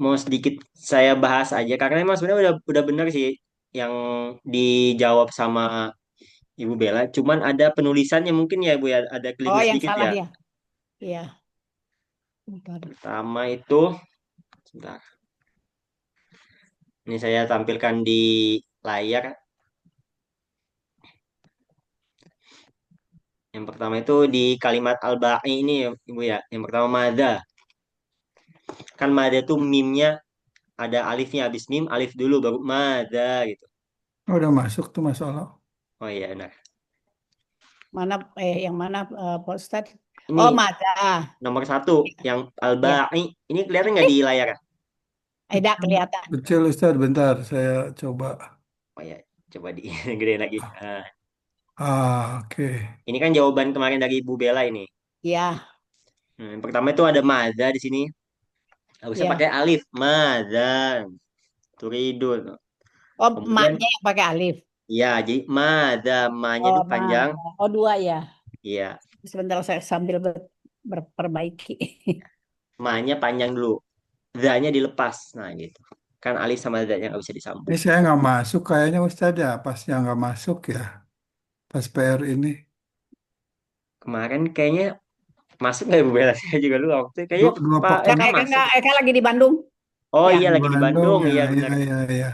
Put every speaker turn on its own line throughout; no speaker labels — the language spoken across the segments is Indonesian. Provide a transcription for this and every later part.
mau sedikit saya bahas aja karena emang sebenarnya udah benar sih yang dijawab sama Ibu Bella. Cuman ada penulisannya mungkin ya Bu ya, ada keliru
Oh, yang
sedikit
salah
ya.
ya. Iya, bentar.
Pertama itu, sebentar. Ini saya tampilkan di layar. Yang pertama itu di kalimat al-ba'i ini ya, Ibu ya. Yang pertama mada. Kan mada itu mimnya ada alifnya habis mim, alif dulu baru mada gitu.
Oh, udah masuk tuh masalah.
Oh iya benar.
Mana yang mana Pak Ustadz? Oh,
Ini
Mada.
nomor satu yang
Ya,
al-ba'i. Ini kelihatan nggak di layar?
tidak kelihatan.
Kecil Ustaz, bentar saya coba.
Oh ya, coba di gede lagi.
Oke.
Ini kan jawaban kemarin dari Ibu Bella ini.
Ya,
Yang pertama itu ada mada di sini. Harusnya pakai
ya.
alif. Mada. Turidun.
Oh,
Kemudian,
maknya yang pakai alif.
ya, jadi mada. Ma-nya
Oh,
itu panjang.
Mada. Oh, dua ya.
Iya,
Sebentar saya sambil berperbaiki.
ma-nya panjang dulu. Za-nya dilepas. Nah, gitu. Kan alif sama za-nya nggak bisa
Ini
disambung.
saya nggak masuk kayaknya Ustaz ya, pas yang nggak masuk ya, pas PR ini.
Kemarin kayaknya masuk nggak Ibu Bella? Saya juga lupa. Waktu itu kayaknya
Dua
Pak
Ya,
pekan
Eka masuk.
Eka lagi di Bandung.
Oh
Ya.
iya,
di
lagi di
Bandung
Bandung.
ya,
Iya,
ya,
benar.
ya, ya.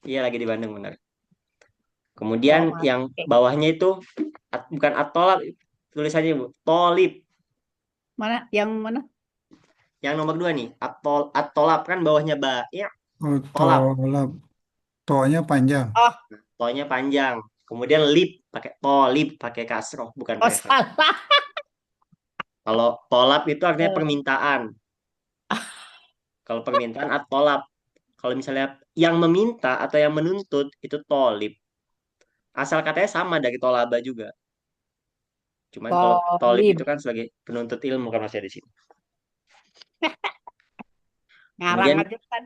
Iya, lagi di Bandung, benar. Kemudian
Oh, maaf.
yang
Oke.
bawahnya itu bukan atolab tulisannya Bu, tolib.
Mana? Yang mana?
Yang nomor dua nih, atolab kan bawahnya ba, ya
Oh,
tolab,
tonya panjang.
Oh,
tolnya panjang. Kemudian lip pakai tolib pakai kasroh bukan
oh
pakai fathah.
salah.
Kalau tolab itu artinya
Eh,
permintaan. Kalau permintaan atolab. Kalau misalnya yang meminta atau yang menuntut itu tolib. Asal katanya sama dari tolaba juga. Cuman kalau tolib
Polib.
itu kan sebagai penuntut ilmu kan masih di sini.
Ngarang
Kemudian
aja kan.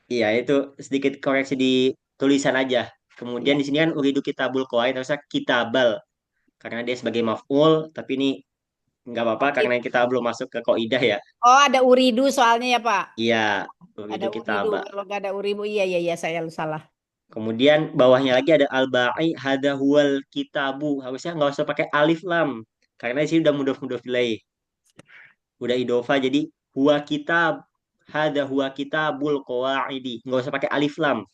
iya, itu sedikit koreksi di tulisan aja. Kemudian
Iya.
di sini kan uridu kitabul qawaid harusnya kitabal karena dia sebagai maf'ul, tapi ini nggak apa-apa
Oh,
karena kita belum masuk ke kaidah ya.
oh, ada uridu soalnya ya, Pak.
Iya,
Ada
uridu
uridu.
kitaba.
Kalau nggak ada uribu, iya, iya, iya, saya salah.
Kemudian bawahnya lagi ada al-ba'i hada huwal kitabu. Harusnya nggak usah pakai alif lam karena di sini udah mudhof ilaih. Udah idofa jadi huwa kitab hada huwa kitabul qawaidi. Nggak usah pakai alif lam.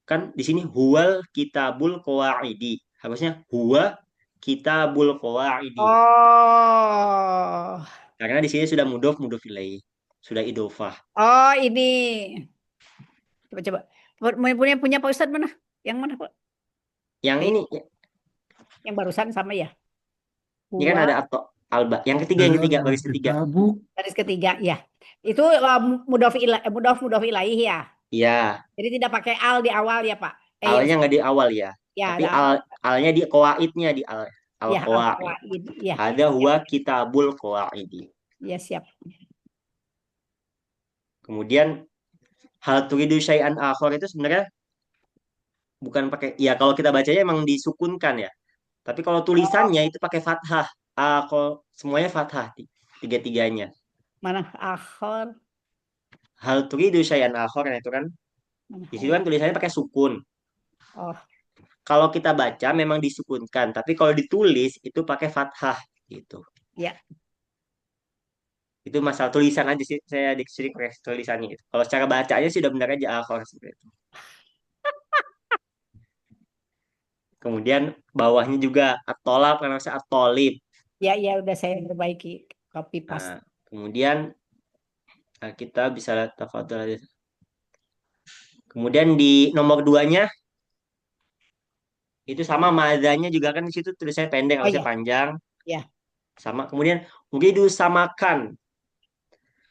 Kan di sini huwal kitabul qawaidi. Harusnya huwa kitabul qawaidi.
Oh,
Karena di sini sudah mudhof ilaih. Sudah idofah.
oh ini. Coba, coba. Punya punya Pak Ustadz mana? Yang mana, Pak?
Yang
Eh,
ini,
yang barusan sama ya?
ini kan
Gua
ada atau alba. Yang
Ada
ketiga,
dua
baris ketiga.
kitabu.
garis ketiga, ya. Itu mudof ilaih ya.
Iya,
Jadi tidak pakai al di awal ya, Pak.
alnya nggak di awal ya.
Ya,
Tapi
ada
alnya di koaidnya di al
ya al
koaid.
qawaid. Ya,
Ada
siap.
huwa kitabul qawaidi.
Ya, siap.
Kemudian hal turidu syai'an akhar itu sebenarnya bukan pakai ya kalau kita bacanya emang disukunkan ya. Tapi kalau
Oh,
tulisannya itu pakai fathah. Kalau semuanya fathah tiga-tiganya.
mana akhir?
Hal turidu syai'an akhar nah itu kan
Mana
di situ kan
hal?
tulisannya pakai sukun.
Oh,
Kalau kita baca memang disukunkan, tapi kalau ditulis itu pakai fathah gitu.
ya.
Itu masalah tulisan aja sih saya dikasih koreksi tulisannya itu. Kalau secara bacanya sih udah benar aja akhor seperti itu. Kemudian bawahnya juga atolab kan harusnya atolib.
Ya, ya udah saya perbaiki copy paste.
Nah, kemudian kita bisa lihat tafadhol aja. Kemudian di nomor duanya itu sama madanya juga kan di situ tulisannya pendek
Oh
harusnya
ya,
panjang
ya.
sama. Kemudian uridu samakan.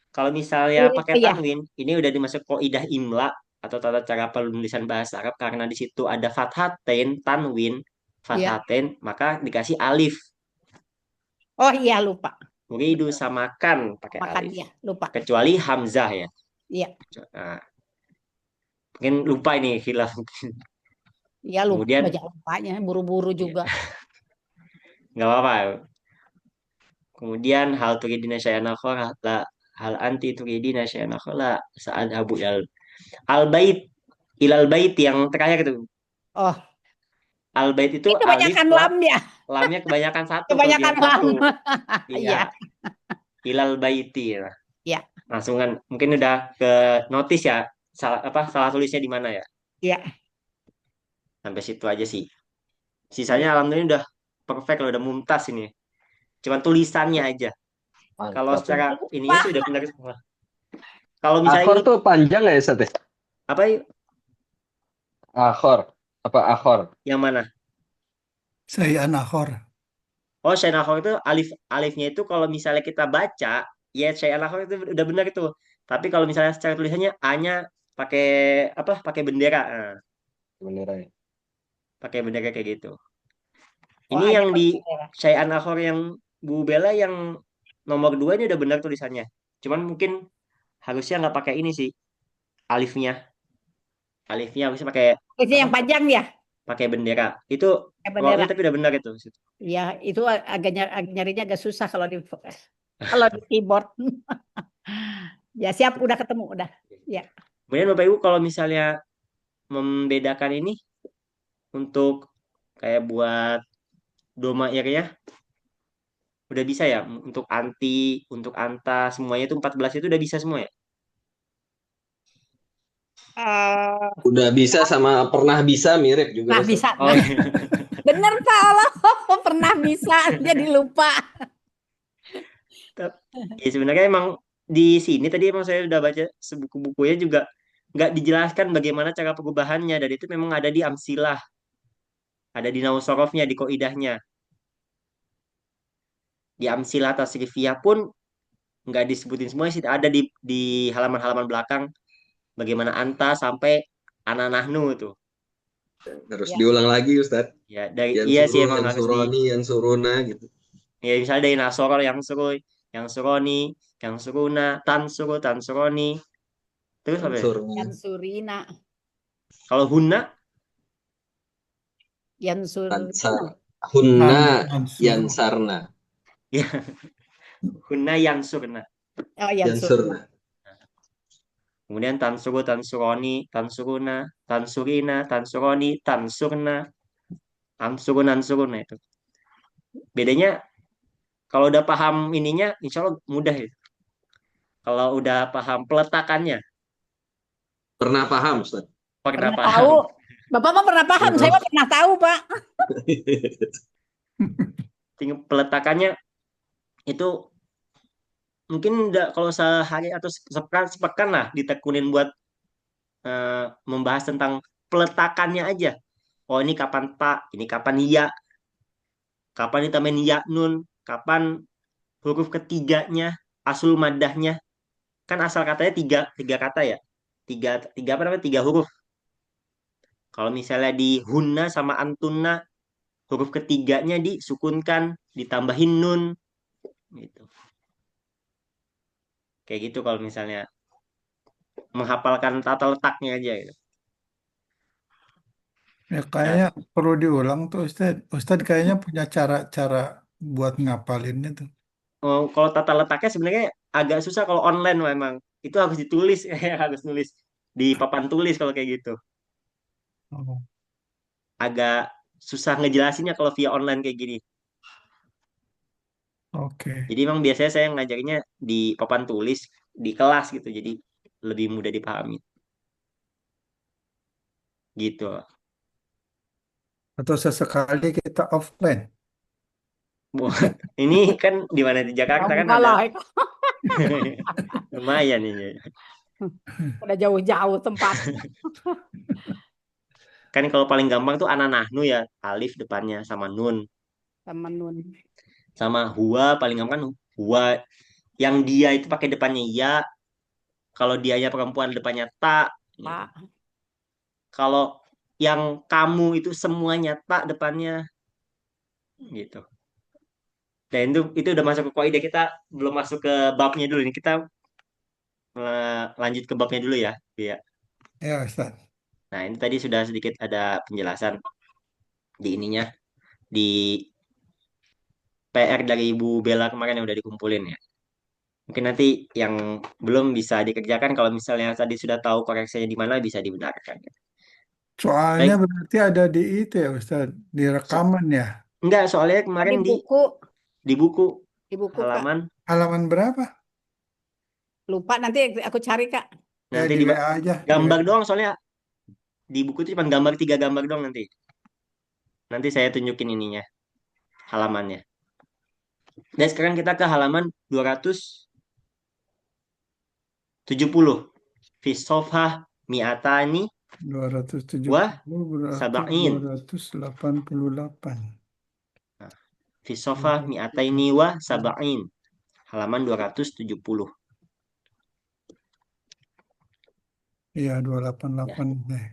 Kalau misalnya pakai
Ya.
tanwin, ini udah dimasuk kaidah imla atau tata cara penulisan bahasa Arab karena di situ ada fathatain, tanwin,
Ya.
fathatain, maka dikasih alif.
Oh iya lupa.
Uridu
Betul.
samakan pakai
Makan
alif.
ya, lupa.
Kecuali hamzah ya.
Iya,
Nah, mungkin lupa ini khilaf.
iya lupa
Kemudian
baca lupanya, buru-buru
ya,
juga.
nggak apa-apa. Kemudian hal turidina syai'an akhar la hal anti turidina syai'an akhla saat abu al bait ilal bait yang terakhir itu.
Oh,
Al bait itu
ini
alif
kebanyakan
lam,
lam ya.
lamnya kebanyakan satu,
Kebanyakan
kelebihan
lam.
satu. Iya,
Iya,
ilal baiti. Nah,
iya,
langsung kan mungkin udah ke notice ya, salah apa salah tulisnya di mana ya.
iya.
Sampai situ aja sih. Sisanya
Iya.
alhamdulillah udah perfect loh, udah mumtaz ini. Cuman tulisannya aja. Kalau
Mantap
secara
ini.
ininya sih
Wah,
udah benar semua. Kalau misalnya
Akhor
ini
tuh panjang nggak ya, Sat, ya?
apa
Akhor. Apa akhor?
yang mana?
Syai'an akhor.
Oh, Syainal itu alif alifnya itu kalau misalnya kita baca, ya Syainal itu udah benar itu. Tapi kalau misalnya secara tulisannya A-nya pakai apa? Pakai bendera. Nah,
Beneran.
pakai bendera kayak gitu.
oh
Ini
hanya
yang
pakai
di
bendera.
Syai'an Akhor yang Bu Bella yang nomor 2 ini udah benar tulisannya. Cuman mungkin harusnya nggak pakai ini sih alifnya. Alifnya harusnya pakai
Ini
apa?
yang panjang ya,
Pakai bendera. Itu
pakai
ro-nya
bendera.
tapi udah benar itu.
Ya, itu nyarinya agak susah kalau di keyboard. Ya, siap, udah ketemu, udah. Ya.
Kemudian Bapak Ibu kalau misalnya membedakan ini untuk kayak buat doma ya udah bisa ya untuk anti, untuk anta semuanya itu 14 itu udah bisa semua ya?
Eh,
Udah bisa sama pernah bisa mirip juga,
nah,
Ustaz.
bisa.
Oh
Nah,
iya.
bener Pak Allah. Pernah bisa, jadi lupa.
Tep- Ya sebenarnya emang di sini tadi emang saya udah baca sebuku-bukunya juga nggak dijelaskan bagaimana cara perubahannya dan itu memang ada di Amsilah, ada di Nausorofnya, di Koidahnya. Di Amsilah Tasrifiyah pun nggak disebutin semua sih, ada di halaman-halaman belakang bagaimana anta sampai ananahnu itu.
Harus
Ya,
diulang lagi, Ustaz.
Ya dari
Yang
iya sih
suro,
emang
yang
harus di
suroni, yang suruna gitu.
ya misalnya dari Nasoro yang suruh, yang suroni, yang suruna, tan suruh, tan suroni. Terus apa ya?
Yan
Ansurna,
Surina,
Kalau hunna,
Yan
ansar.
Surina.
Hunna,
Mansur.
yansarna,
ya hunna yang surna.
Oh, Yan Surina.
yansurna.
Kemudian tan suruh, tan suroni, tan suruna, tan surina, tan suroni, tan surna, am surun, an suruna itu. Bedanya kalau udah paham ininya, insya Allah mudah ya. Kalau udah paham peletakannya,
Pernah paham, Ustaz?
pernah
Pernah tahu.
paham.
Bapak mah pernah paham,
Pernah
saya
paham.
mah pernah tahu, Pak.
Tinggal peletakannya itu mungkin udah kalau sehari atau sepekan lah ditekunin buat membahas tentang peletakannya aja. Oh ini kapan Pak, ini kapan ya, kapan ditambahin ya nun, kapan huruf ketiganya, asul madahnya. Kan asal katanya tiga, tiga kata ya. Tiga, tiga apa namanya? Tiga huruf. Kalau misalnya di hunna sama antunna, huruf ketiganya disukunkan, ditambahin nun. Gitu. Kayak gitu kalau misalnya menghafalkan tata letaknya aja gitu.
Ya
Nah,
kayaknya perlu diulang tuh Ustad. Ustad kayaknya punya cara-cara buat ngapalinnya tuh.
oh, kalau tata letaknya sebenarnya agak susah kalau online memang. Itu harus ditulis, harus nulis di papan tulis kalau kayak gitu.
Oh,
Agak susah ngejelasinnya kalau via online kayak gini.
oke.
Jadi emang biasanya saya ngajarnya di papan tulis di kelas gitu. Jadi lebih mudah dipahami gitu.
Atau sesekali kita offline.
Wah, ini kan di mana di
Ya,
Jakarta kan
enggak
ada
lah,
lumayan ini.
udah jauh-jauh tempat.
Kan kalau paling gampang tuh ananahnu ya, alif depannya sama nun.
Temen Nun.
Sama huwa paling gampang kan huwa yang dia itu pakai depannya ya, kalau dianya perempuan depannya tak gitu.
Pak.
Kalau yang kamu itu semuanya tak depannya gitu. Dan itu udah masuk ke kaidah, kita belum masuk ke babnya dulu nih. Kita lanjut ke babnya dulu ya. Iya.
Ya Ustad.
Nah, ini tadi sudah sedikit ada penjelasan di ininya di PR dari Ibu Bella kemarin yang udah dikumpulin ya. Mungkin nanti yang belum bisa dikerjakan, kalau misalnya tadi sudah tahu koreksinya di mana bisa dibenarkan.
Soalnya
Baik,
berarti ada di itu ya Ustaz, di
so-
rekaman ya.
enggak, soalnya
Oh,
kemarin
di buku,
di buku
di buku Kak.
halaman
Halaman berapa?
Lupa nanti aku cari Kak.
nanti
Di
di
WA aja, di
gambar
WA.
doang, soalnya di buku itu cuma gambar 3 gambar doang nanti. Nanti saya tunjukin ininya, halamannya. Dan sekarang kita ke halaman 270. Fi sofhah mi'atani
270
wa
berarti
sab'in.
288.
Fi sofhah mi'ataini wa sab'in. Halaman 270.
Iya,
Ya.
288 deh.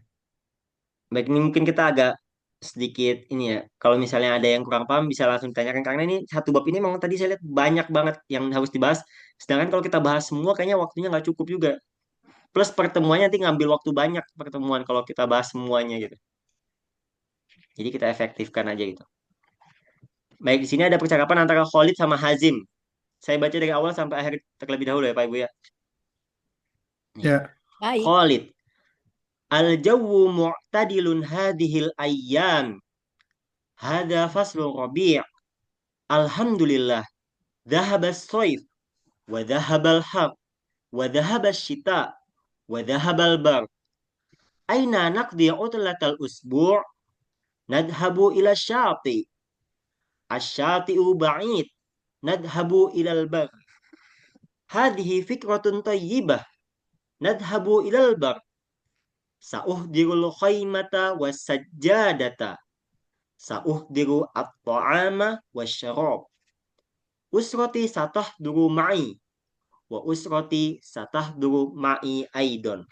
Baik, ini mungkin kita agak sedikit ini ya. Kalau misalnya ada yang kurang paham bisa langsung ditanyakan, karena ini satu bab ini memang tadi saya lihat banyak banget yang harus dibahas. Sedangkan kalau kita bahas semua kayaknya waktunya nggak cukup juga. Plus pertemuannya nanti ngambil waktu banyak pertemuan kalau kita bahas semuanya gitu. Jadi kita efektifkan aja gitu. Baik, di sini ada percakapan antara Khalid sama Hazim. Saya baca dari awal sampai akhir terlebih dahulu ya Pak Ibu ya. Nih.
Ya,
Baik.
Khalid, al-jawu mu'tadilun hadhil ayyam. Hada faslun rabi'. Alhamdulillah. Dhahaba as-sayf wa dhahaba al-har wa dhahaba ash-shita wa dhahaba al-bar. Aina naqdi utlatal usbu'? Nadhabu ila syati. Asyati'u ba'id. Nadhabu ila al-bar. Hadhihi fikratun tayyibah. Nadhabu ila al-bar. Sa'uhdirul khaymata was-sajjadata. Sa'uhdiru at-ta'ama wasyarab. Usrati satahduru ma'i. Wa usrati satahduru ma'i aidon.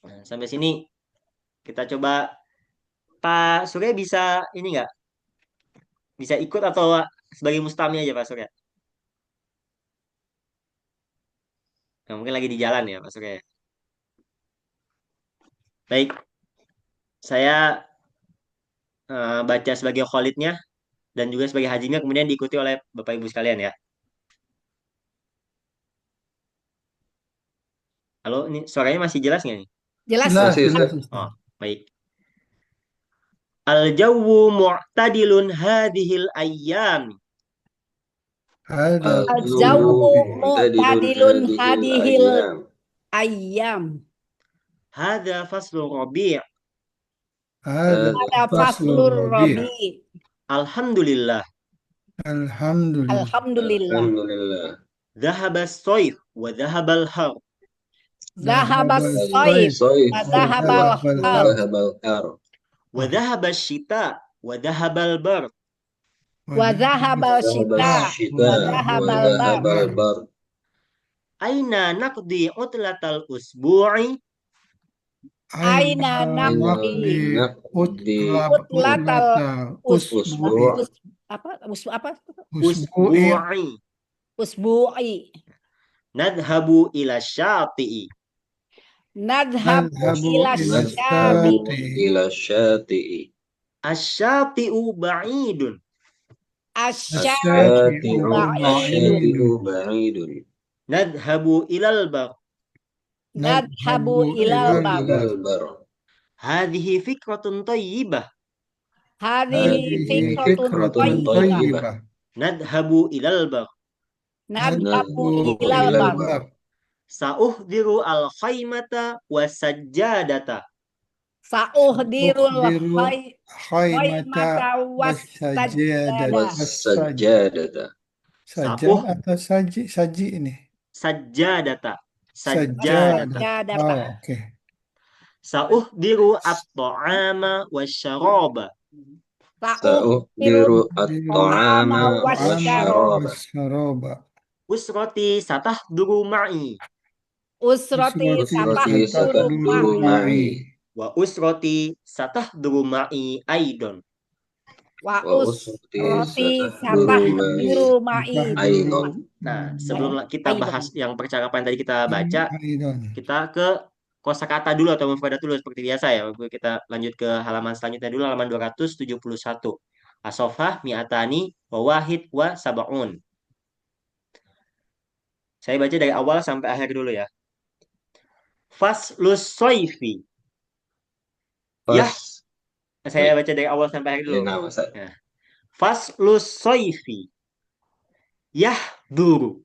Nah, sampai sini kita coba. Pak Surya bisa ini nggak? Bisa ikut atau sebagai mustami aja Pak Surya? Nah, mungkin lagi di jalan ya Pak Surya. Baik, saya baca sebagai Khalidnya dan juga sebagai hajinya, kemudian diikuti oleh Bapak Ibu sekalian ya. Halo, ini suaranya masih jelas nggak nih?
Jelas.
jelas,
Masih,
jelas
Ustaz.
Ustaz.
Oh, baik. Al-jawu mu'tadilun hadhil ayyam.
Ada
Al-jawu mu'tadilun
hadihil
hadihil
ayyam.
ayyam.
Hadha faslu rabi'.
ada
Ada
faslur
faslur
rabi'.
rabi.
Alhamdulillah.
Alhamdulillah.
Alhamdulillah.
Alhamdulillah.
Dhahaba as-sayf wa dhahaba al-har.
Zahabas
Zahabal
soif.
Sayf
Wa
wa
zahabal har.
dhahabal har.
Wa dhahaba ash-shita wa dhahaba al-bar.
Wa zahabal
Dhahabal
shita.
syita
Wa
wa
zahabal bar.
dhahabal bar.
Aina naqdi utlatal usbu'i?
Aina
naqdi
naqdi
utlata
Usbu'
apa apa
usbu'i
Usbu'i.
usbu'i.
Nadhabu ila syati'i.
Nadhabu
nadhabu
ila
ila
syati.
syati
ila syati'i.
Asyati'u ba'idun.
Asyati'u
asyati'u
ba'idun.
Asyati'u
ba'idun
ba'idun.
Nadhabu ilal bar.
Nadhabu
nadhabu
ilal
ilal
bab.
bar
Ilal bar.
Hadhihi fikratun tayyibah.
Hadhihi
hadhihi
fikratun
fikratun
thayyibah.
thayyibah
Nadhabu ilal bar.
Nadhabu
nadhabu
ilal
ilal
bab.
bar
Sa'uhdiru al-khaymata wa sajjadata.
Sa'uhdirul
ukhbiru khaymata
khaymata
wassajadah
wassajada.
Was-sajjadata.
sajad
Sa'uh
atau saji ini
sajjadata. Sajjadata.
sajadah
Sajadata.
oke
Sa'uhdiru at-ta'ama wa syaraba.
Sa'uhdiru
ta'ama
at-ta'ama
wasyaraba.
wasyaraba.
wasyaraba
Usrati satahduru ma'i.
Usrati
Usrati
satahduru
satahduru
ma'i.
ma'i.
Wa usrati satahduru ma'i aidon.
Wa
Wa usrati
usrati
satahduru ma'i.
satahduru ma'i.
Aidon.
Nah, sebelum kita
Aidon.
bahas yang percakapan tadi kita baca,
Aidon.
kita ke kosakata dulu atau mufradat dulu seperti biasa ya. Kita lanjut ke halaman selanjutnya dulu, halaman 271. Asofah mi'atani wa wahid wa sab'un. Saya baca dari awal sampai akhir dulu ya. Faslus soifi. Yah,
Pas.
saya
Baik.
baca dari awal sampai akhir dulu.
Nama saya.
Nah, faslus soifi. Yah duru.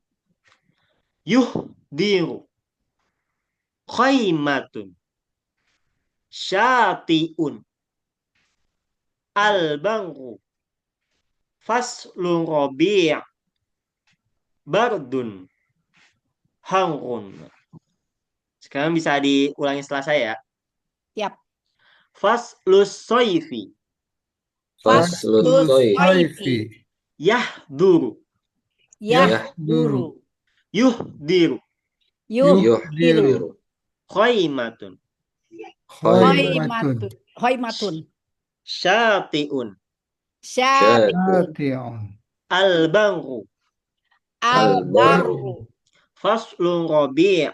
Yuh diru. Khaymatun. Syatiun. Al-bangku. Faslun robi' bardun. Hangun. Sekarang bisa diulangi setelah saya.
Siap.
Faslus soifi.
Faslus
Faslus
soifi.
soifi.
Yah duru.
Yahduru.
Yuh diru.
Yuhdiru.
Yuhdiru.
Khaymatun.
Khaimatun.
Hoimatun.
Syatiun.
Syatiun.
Syati'un.
Al-bangku.
Al-baru.
Faslun robi'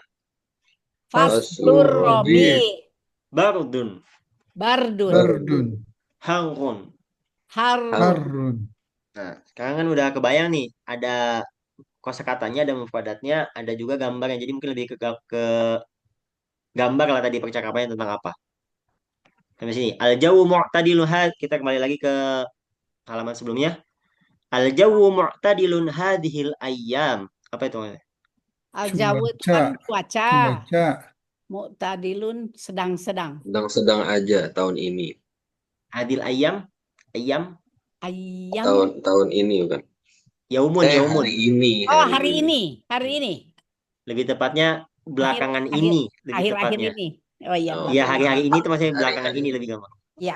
Faslur robi.
bardun.
Bardun.
Bardun.
Hangun.
Harun.
Harun.
Nah, sekarang kan udah kebayang nih, ada kosakatanya, ada mufradatnya, ada juga gambarnya. Jadi mungkin lebih ke gambar lah tadi percakapannya tentang apa. Sampai sini. Al-jawu mu'tadilun kita kembali lagi ke halaman sebelumnya. Al-jawu mu'tadilun hadhil ayyam. Apa itu?
Al-jawu itu
Cuaca.
kan cuaca.
Cuaca.
Mu'tadilun sedang-sedang.
Sedang-sedang aja tahun ini.
Hadil ayyam. Ayyam.
Ayam.
Tahun ini bukan?
Yaumun.
Hari ini.
Oh, hari ini. Hari ini.
Lebih tepatnya belakangan ini. Lebih
Akhir-akhir
tepatnya.
ini. Oh iya,
Oh.
Iya,
belakangan.
hari-hari ini tuh maksudnya belakangan
Hari-hari
ini
ini.
lebih gampang.
Ya.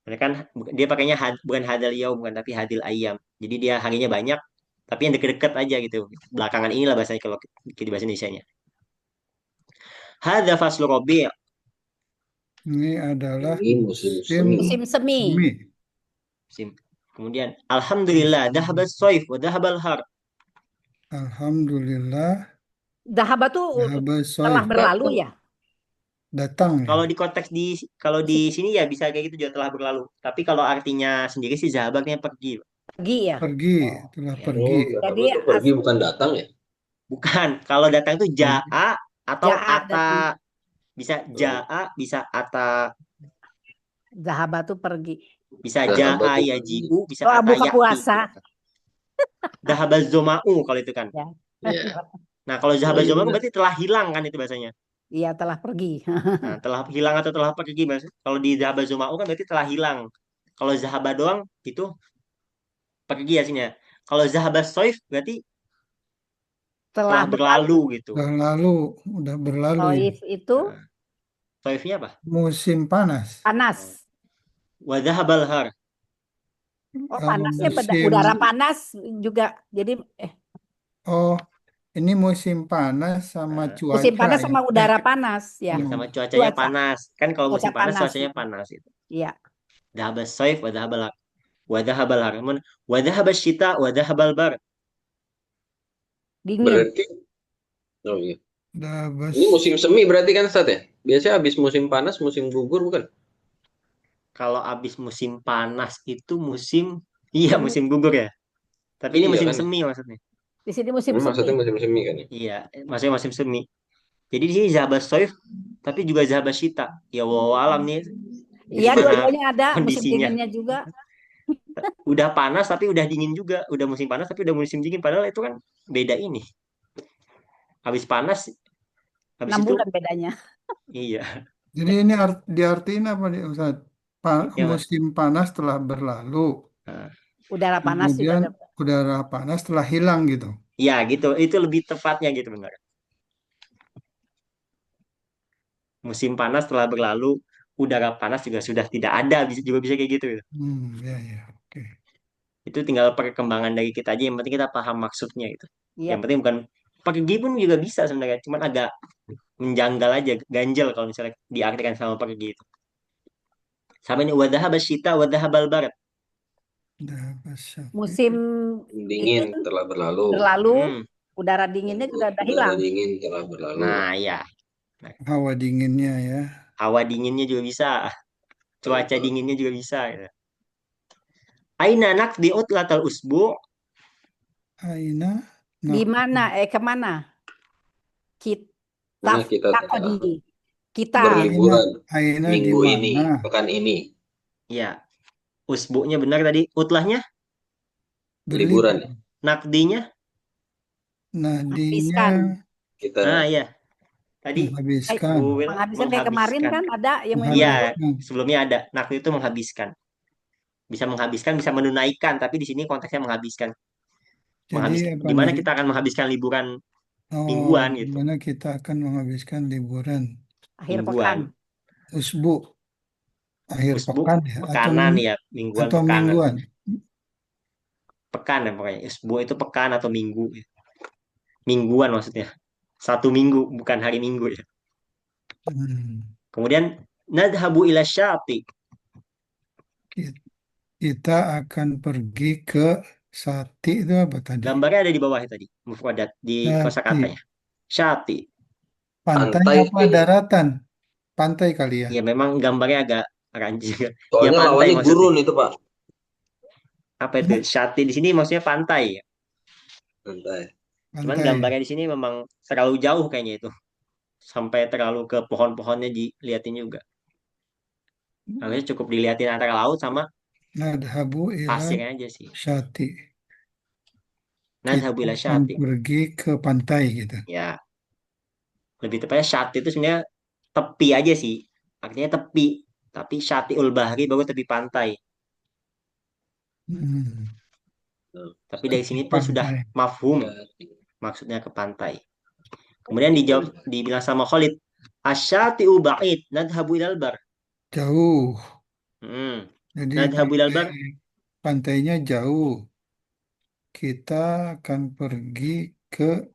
Karena kan dia pakainya bukan hadal yaum bukan tapi hadil ayam. Jadi dia harinya banyak tapi yang deket-deket aja gitu. Belakangan inilah bahasanya kalau di bahasa Indonesianya. Hadza faslu rabi'.
Ini adalah
Ini musim
musim
semi.
Musim semi.
Musim. Kemudian alhamdulillah dhahabas soif wa dhahabal har.
Alhamdulillah.
Dahaba tuh
Dhahabas
telah
soif.
berlalu ya.
Datang ya.
Kalau di konteks kalau di sini ya bisa kayak gitu juga telah berlalu. Tapi kalau artinya sendiri sih zahabnya pergi.
Pergi ya.
Pergi.
Oh.
Telah
Ya.
pergi.
Jadi
Itu pergi bukan datang ya?
Bukan. Kalau datang itu
Pergi.
ja'a atau
Ja'a
ata.
datang.
Bisa ja'a, bisa ata.
Dahaba tuh pergi.
Bisa
Dhahaba
ja'a
tuh
yaji'u, bisa
Oh,
ata
buka
ya'ti.
puasa.
Dhahabaz zoma'u kalau itu kan.
Ya.
Iya.
Nah, kalau zahabaz zoma'u
Benar.
berarti telah hilang kan itu bahasanya.
Iya, telah pergi.
Nah, telah hilang atau telah pergi bahasa. Kalau di dhahabaz zoma'u kan berarti telah hilang. Kalau zahaba doang itu pergi aslinya. Kalau zahabaz soif berarti
Telah
telah
berlalu.
berlalu gitu.
Udah berlalu ini.
Soif itu
Nah, soifnya apa?
Musim panas.
panas.
Wa dhahabal har.
Oh, panasnya
Musim
udara panas juga. Jadi
Oh, ini musim panas sama
Nah,
musim
cuaca
panas
ya.
sama udara panas ya.
iya,
Hmm.
sama cuacanya
Cuaca.
panas. Kan kalau
Cuaca
musim panas
panas.
cuacanya panas itu.
Iya.
Dhahabaz soif wa dhahabal har. Wa dhahabal har. Wa dhahabas syita wa dhahabal bar.
Dingin.
Berarti, oh iya.
Udah
Ini musim semi berarti kan Stat ya? Biasanya habis musim panas, musim gugur bukan?
Kalau habis musim panas itu musim, iya
Semi.
musim gugur ya. Tapi ini
Iya
musim
kan?
semi maksudnya.
Di sini musim semi.
Maksudnya musim semi kan ya?
Iya, maksudnya musim semi. Jadi di sini zahabas soif, tapi juga zahabas syita. Ya walau alam nih
Iya,
gimana
dua-duanya ada. Musim
kondisinya.
dinginnya juga.
Udah panas tapi udah dingin juga. Udah musim panas tapi udah musim dingin. Padahal itu kan beda ini. Habis panas, habis
6
itu
bulan bedanya.
iya.
Jadi ini diartiin apa nih Ustaz?
Ya, Mas.
Musim panas telah berlalu,
Nah,
Udara panas juga
kemudian
ada.
udara panas telah hilang gitu.
iya gitu. Itu lebih tepatnya gitu benar. Musim panas telah berlalu, udara panas juga sudah tidak ada. Juga bisa kayak gitu.
Ya, ya, oke.
Itu tinggal perkembangan dari kita aja. Yang penting kita paham maksudnya itu.
Iya.
Yang penting bukan pergi pun juga bisa sebenarnya. Cuman agak menjanggal aja, ganjel kalau misalnya diartikan sama pergi itu. Sama ini wadaha basyita wadaha barat.
Udah basah.
Musim
Dingin
dingin
telah berlalu.
berlalu,
Hmm.
udara dinginnya juga udah
Udara
hilang.
dingin telah berlalu.
Nah, ya. Nah,
Hawa dinginnya ya.
hawa dinginnya juga bisa. Cuaca dinginnya juga bisa. Gitu. Aina nakdi utlatal usbu.
Aina
Di
Nah,
mana? Kemana? Kita
Mana kita
takodi. Kita
berliburan
aina di
minggu ini,
mana?
pekan ini,
Ya, usbu'nya benar tadi. Utlahnya,
liburan
Berlibur.
ya.
nakdinya.
Nadinya
habiskan.
Ah
Kita
ya, tadi
menghabiskan.
Menghabiskan kayak kemarin kan ada yang
Iya,
Menghabiskan.
sebelumnya ada. Nakdi itu menghabiskan. Bisa menghabiskan, bisa menunaikan, tapi di sini konteksnya menghabiskan.
Jadi apa
Di mana
nih?
kita akan menghabiskan liburan
Oh,
mingguan
di
gitu.
mana kita akan menghabiskan liburan
akhir pekan.
Mingguan.
usbu, akhir
Usbu,
pekan ya,
pekanan ya, mingguan,
atau
pekanan.
mingguan.
Pekan ya pokoknya. Usbu itu pekan atau minggu. Mingguan maksudnya. Satu minggu, bukan hari minggu ya.
Hmm.
Kemudian, nadhabu ila syati.
Ki- Kita akan pergi ke Sati itu apa tadi?
Gambarnya ada di bawah tadi. Mufradat, di
Sati.
kosakatanya. Syati.
Pantai
pantai
apa
sih.
daratan? Pantai kali ya.
Ya memang gambarnya agak rancu. Ya
Soalnya
pantai
lawannya
maksudnya.
gurun itu Pak.
Apa itu? Syati di sini maksudnya pantai ya.
Pantai.
Cuman
Pantai.
gambarnya di sini memang terlalu jauh kayaknya itu. Sampai terlalu ke pohon-pohonnya dilihatin juga. Harusnya cukup dilihatin antara laut sama
Nadhabu ila
pasirnya aja sih.
Syati.
Nadhabu
Kita
ila
akan
syati.
pergi ke pantai gitu.
Ya, lebih tepatnya syati itu sebenarnya tepi aja sih. Artinya tepi. Tapi syati ul bahri baru tepi pantai.
Hmm.
Tapi dari sini pun sudah
Pantai.
mafhum. Maksudnya ke pantai. Kemudian dibilang sama Khalid. Asyati'u ba'id. Nadhabu ilal bar.
Jauh.
Hmm.
Jadi
Nadhabu ilal bar.
pantainya jauh. Kita akan pergi ke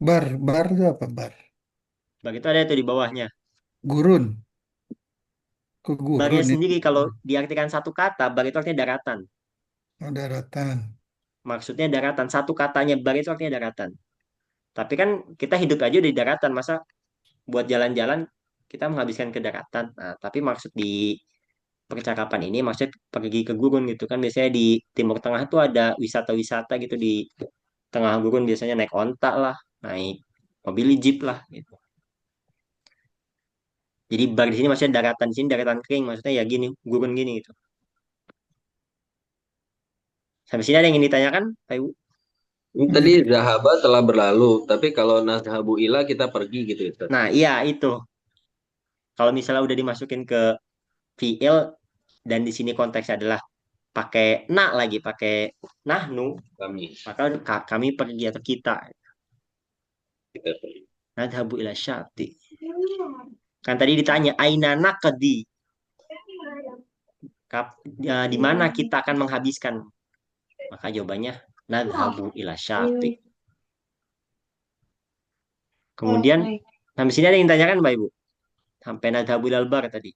bar. Bar itu apa bar?
Bar itu ada itu di bawahnya.
Gurun. Ke
Barnya
gurun itu.
sendiri kalau diartikan satu kata, bar itu artinya daratan.
Oh, daratan.
Maksudnya daratan. Satu katanya bar itu artinya daratan. Tapi kan kita hidup aja di daratan. Masa buat jalan-jalan kita menghabiskan ke daratan. Nah, tapi maksud di percakapan ini maksudnya pergi ke gurun gitu kan. Biasanya di Timur Tengah tuh ada wisata-wisata gitu di tengah gurun. Biasanya naik onta lah, naik mobil jeep lah gitu. Jadi bar di sini maksudnya daratan, di sini daratan kering. Maksudnya ya gini, gurun gini gitu. Sampai sini ada yang ingin ditanyakan, Pak Ibu?
Ini tadi zahaba telah berlalu, tapi kalau nazhabu ila kita pergi gitu ya. Ustaz.
Nah, iya itu. Kalau misalnya udah dimasukin ke fiil dan di sini konteksnya adalah pakai na lagi, pakai nahnu,
Kami
maka kami pergi atau kita.
kita pergi.
Nadhabu ila syati. Kan tadi ditanya, aina naqdi. Di mana kita akan menghabiskan? Maka jawabannya, nadhabu ila syati. Kemudian, sampai sini ada yang tanyakan, Pak Ibu? Sampai nadhabu ilal bar tadi.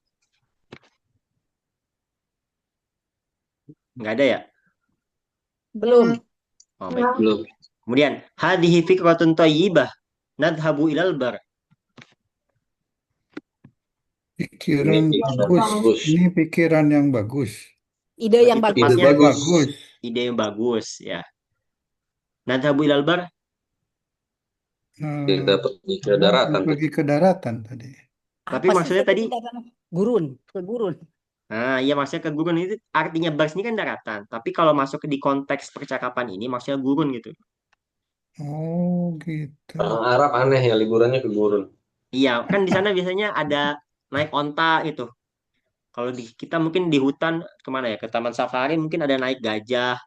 Nggak ada ya?
Belum.
Oh, baik.
Belum.
Kemudian, hadhihi fikratun thayyibah. Nadhabu ilal bar.
Pikiran
Ini
bagus.
bagus.
Ini pikiran yang bagus.
Ide yang
Berarti
bagus.
Ide
tepatnya
bagus.
Bagus.
ide yang bagus ya. Nadhabu ilal bar.
Kita pergi ke daratan.
Pergi ke daratan tadi.
Tapi
Apa sih
maksudnya tadi,
gurun, ke gurun.
nah iya maksudnya ke gurun itu artinya bar ini kan daratan. Tapi kalau masuk di konteks percakapan ini maksudnya gurun gitu.
Oh, gitu.
Orang Arab aneh ya liburannya ke gurun.
Iya, kan di sana biasanya ada naik onta gitu. Kalau di kita mungkin di hutan kemana ya? Ke taman safari mungkin ada naik gajah,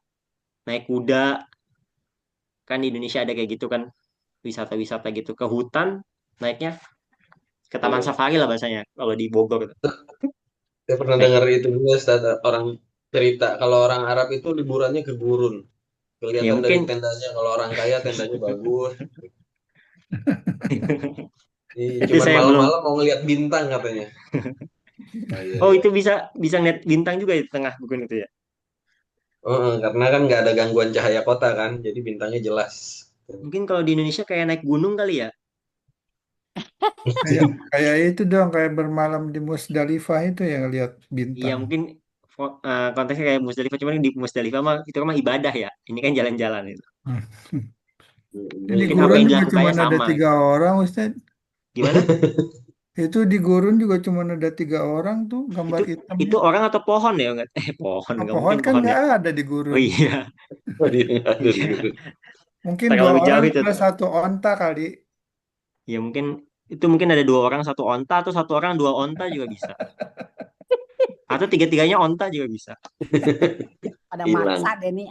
naik kuda. Kan di Indonesia ada kayak gitu kan wisata-wisata gitu. Ke hutan naiknya ke taman safari lah bahasanya kalau di Bogor gitu.
Saya pernah
Naik.
dengar itu juga Ustaz, orang cerita kalau orang Arab itu liburannya ke gurun.
Ya
Kelihatan dari
mungkin
tendanya kalau orang kaya tendanya bagus.
itu
Cuman
saya belum.
malam-malam mau ngeliat bintang katanya. Nah, iya,
Oh
iya.
itu bisa bisa ngeliat bintang juga di tengah gunung itu ya.
Karena kan nggak ada gangguan cahaya kota kan, jadi bintangnya jelas.
Mungkin kalau di Indonesia kayak naik gunung kali ya.
Kayak kayak itu dong, kayak bermalam di Musdalifah itu yang lihat
Iya
bintang.
mungkin konteksnya kayak Musdalifah cuman di Musdalifah mah itu mah ibadah ya. Ini kan jalan-jalan itu.
Hmm. Di
Mungkin apa
gurun
yang
juga cuma
dilakukannya
ada
sama.
3 orang, Ustaz.
Gimana?
Itu di gurun juga cuma ada 3 orang tuh gambar
Itu
hitamnya.
itu orang atau pohon ya? Enggak, pohon,
Nah,
nggak
pohon
mungkin
kan
pohon ya.
nggak ada di
Oh
gurun.
iya,
Oh, ada di
iya.
gurun.
Mungkin dua
Terlalu
orang
jauh itu
plus
tuh.
1 onta kali.
Ya mungkin itu mungkin ada 2 orang 1 onta atau 1 orang 2 onta juga bisa. Atau tiga-tiganya onta juga bisa.
Pada
Hilang.
maksa deh nih.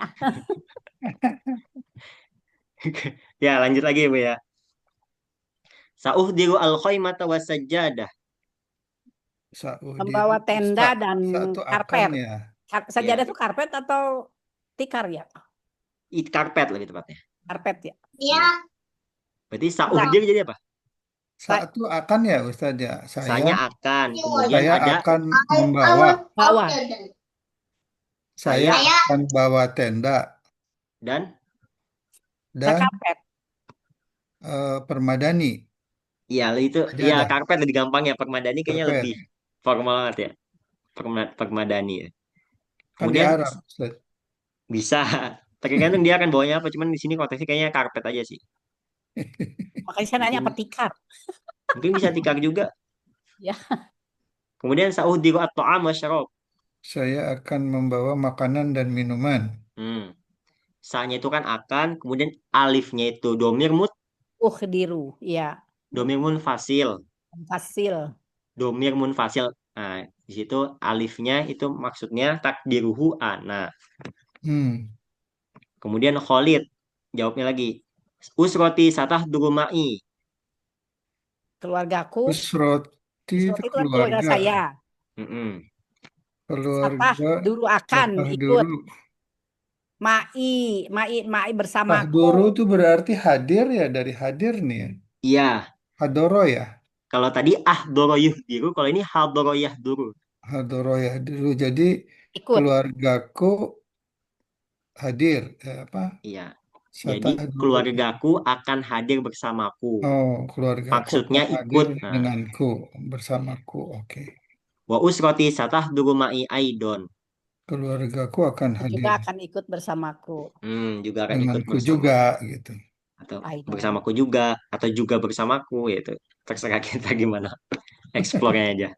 Ya lanjut lagi ya Bu ya. Sa'uhdiru al-khaymata wasajjadah.
Saudiru
Membawa tenda dan
satu akan
karpet.
ya.
Sajadah
Ya,
itu karpet atau tikar ya?
karpet lebih tepatnya.
Karpet ya.
Iya. Berarti
Enggak.
sa'uhdir jadi apa?
Satu akan ya Ustaz ya.
Sanya akan. Kemudian
Saya
ada
akan membawa.
Bawa.
Saya
saya
akan bawa tenda
dan
dan
Karpet.
permadani.
ya itu
Aja
ya
ada
karpet lebih gampang ya. Permadani kayaknya
karpet.
lebih formal banget ya. Permadani ya.
Kan di
Kemudian
Arab, Ustaz.
bisa tergantung dia akan bawanya apa. Cuman di sini konteksnya kayaknya karpet aja sih.
Makanya saya nanya apa
Mungkin
tikar.
mungkin bisa tikar juga.
Ya.
Kemudian sa'uhdiru at-ta'am wasyarab.
Saya akan membawa makanan dan minuman.
Hmm. Sa-nya itu kan akan, kemudian alifnya itu
Diru. Ya.
domir munfasil,
Fasil.
domir munfasil. Nah, di situ alifnya itu maksudnya takdiruhu ana.
Hmm.
Kemudian Khalid, jawabnya lagi. Usroti satah durumai.
Keluargaku.
Terus roti itu
Seperti itu kan keluarga
keluarga.
saya.
Mm-mm.
Satah
Keluarga
dulu akan
Patah
ikut.
Duru.
Mai bersamaku.
Tahduru itu berarti hadir ya, dari hadir nih ya.
Iya,
Hadoro ya.
kalau tadi ahdoro yuhdiru, kalau ini hadoro yahduru.
Hadoro ya dulu. Jadi
Ikut.
keluargaku hadir. Apa?
Iya, jadi
Satah Duru.
keluargaku akan hadir bersamaku.
Oh, keluargaku
Maksudnya
akan hadir
ikut. Nah,
denganku, bersamaku. Oke.
wa usroti satah durumai aidon.
Keluargaku akan
Juga
hadir
akan ikut bersamaku.
Juga akan ikut
denganku
bersama.
juga gitu.
Atau
Aidon.
bersamaku juga atau juga bersamaku yaitu terserah kita gimana explore aja.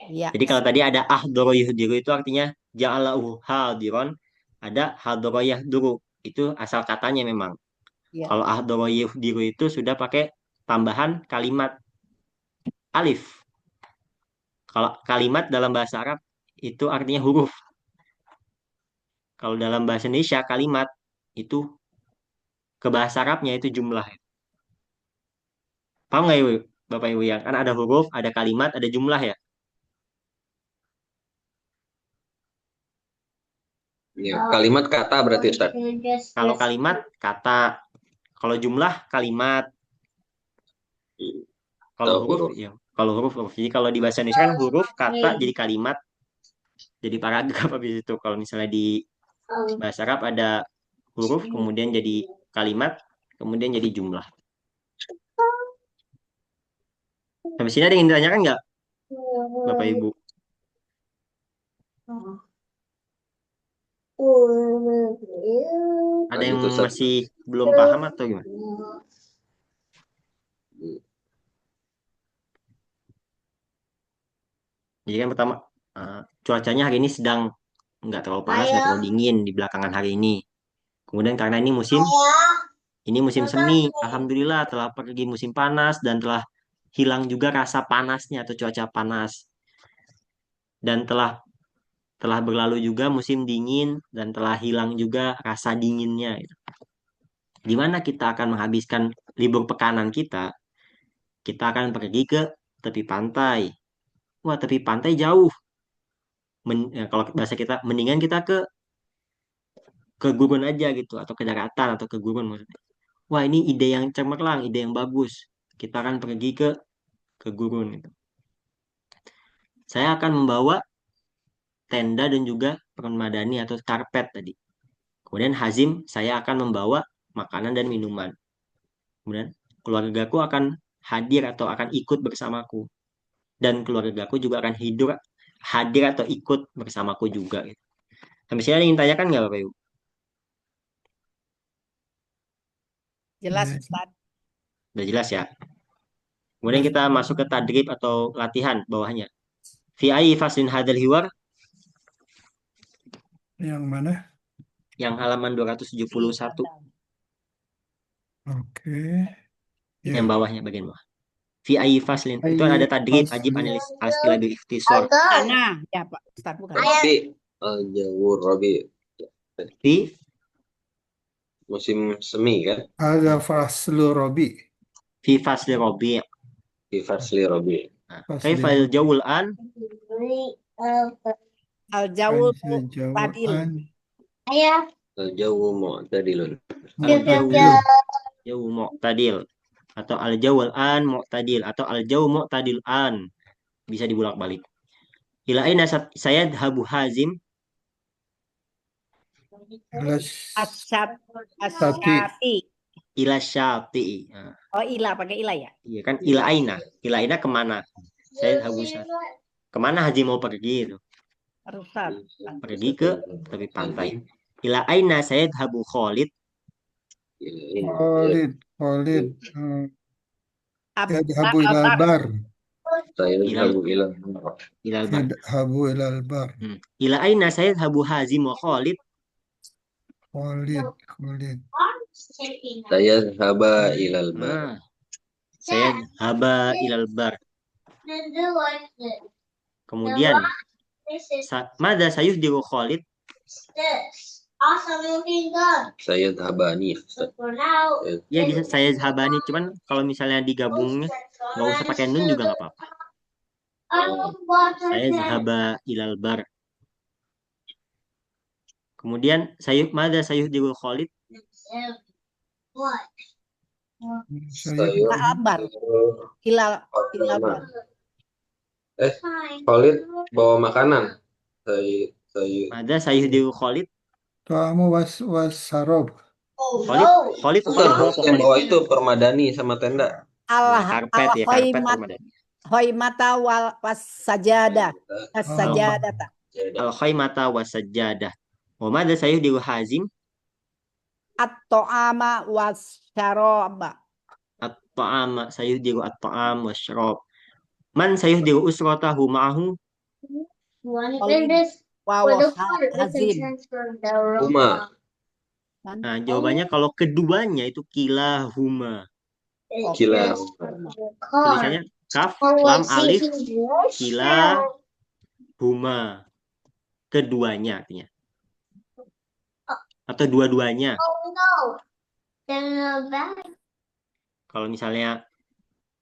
Ya.
Jadi kalau tadi ada ahdoro yuhdiru itu artinya ja'alahu hadiron, ada hadoro yahduru itu asal katanya memang.
Ya.
Kalau ahdoro yuhdiru itu sudah pakai tambahan kalimat alif. Kalau kalimat dalam bahasa Arab itu artinya huruf. Kalau dalam bahasa Indonesia kalimat itu ke bahasa Arabnya itu jumlah. Paham nggak Ibu? Bapak Ibu yang kan ada huruf, ada kalimat, ada jumlah ya.
Ya, kalimat kata berarti Ustaz.
Kalau kalimat kata, kalau jumlah kalimat, kalau
Atau
huruf
huruf.
ya. Kalau huruf huruf. Jadi kalau di bahasa Indonesia kan huruf kata jadi kalimat, jadi paragraf habis itu. Kalau misalnya di bahasa Arab ada huruf kemudian jadi kalimat, kemudian jadi jumlah. Sampai sini ada yang ditanyakan nggak, Bapak Ibu? Ada yang
Gitu, Ustaz.
masih belum paham atau gimana? Jadi kan pertama cuacanya hari ini sedang nggak terlalu panas, nggak terlalu dingin di belakangan hari ini. Kemudian karena ini musim semi, alhamdulillah telah pergi musim panas dan telah hilang juga rasa panasnya atau cuaca panas. Dan telah berlalu juga musim dingin dan telah hilang juga rasa dinginnya. Gitu. Gimana kita akan menghabiskan libur pekanan kita? Kita akan pergi ke tepi pantai. Wah, tepi pantai jauh. Kalau bahasa kita, mendingan kita ke gurun aja gitu atau ke daratan atau ke gurun maksudnya. Wah, ini ide yang cemerlang, ide yang bagus. Kita akan pergi ke gurun gitu. Saya akan membawa tenda dan juga permadani atau karpet tadi. Kemudian Hazim, saya akan membawa makanan dan minuman. Kemudian keluargaku akan hadir atau akan ikut bersamaku. Dan keluargaku juga akan hadir atau ikut bersamaku juga. Gitu. Sampai sini ada yang tanyakan nggak Bapak Ibu?
Jelas,
Ya,
Ustaz.
Udah jelas ya. Kemudian kita masuk ke tadrib atau latihan bawahnya. Fi ayyi faslin hadal hiwar,
yang mana?
yang halaman 271,
Oke.
yang
Ya.
bawahnya bagian bawah. Fi ayyi faslin, itu
Ayyi
ada tadrib ajib
faslin.
analis al-istilah bil ikhtisar.
Mana? Ya, Pak Ustaz, bukan.
Robi, Al-Jawur Robi.
Fi
Musim semi kan?
Ada faslu Robi.
fi fasli rabi'.
Di Fasli Robi.
Nah,
Fasli
kaifal
Robi.
jawul an,
Al-Jawul
Kaisa
Fadil.
jawaan
Al-Jawu Mu'tadilun.
al-jawu
Mu'tadil.
jawu mu'tadil atau al-jawul an mu'tadil atau al-jawu mu'tadil an, bisa dibulak-balik. Ila aina saya habu hazim,
Alas
Asyat,
Sati.
Asyafi.
ila syafi'i. Nah,
Oh, ila, pakai ila ya?
iya kan ila aina kemana? Saya habu kemana haji mau pergi itu?
Ustaz.
Pergi ke tepi pantai. Ila aina saya habu Khalid,
Khalid. Khalid. Yadhabu ilal
Al-Bar.
bar.
Saya
Ilal-
Jawu ilal.
ilal bar.
Yadhabu ilal bar.
Ila aina saya habu hazim wa Khalid,
Khalid. Khalid.
Saya Haba ilal bar.
nah, saya haba ilal bar. Kemudian mada sayuhdiru Khalid,
Saya Habani.
ya bisa saya habani, cuman kalau misalnya digabungnya nggak usah pakai nun juga nggak apa-apa. Saya zahaba ilal bar. Kemudian mada sayuhdiru Khalid,
Saya
Al-Bar. Ila, ila bar.
Khalid bawa makanan. Saya
mada sayuhdiru Khalid.
Tuamu was sarob.
Khalid
Bukan,
bawa
yang bawa itu permadani sama tenda.
karpet ya, karpet permadani.
Hoimata wal wasajada. As-sajadata.
Al khaymata wasajadah. Wa mada sayuhdiru hazim,
At-to'ama wasyaraba.
at-ta'ama sayuhdiru at-ta'am wasyrab. Man sayuhdiru usratahu ma'ahu,
Hazim.
Uma.
nah jawabannya kalau keduanya itu kilahuma.
Kila.
Tulisannya kaf lam alif kilahuma, keduanya artinya, atau dua-duanya. Kalau misalnya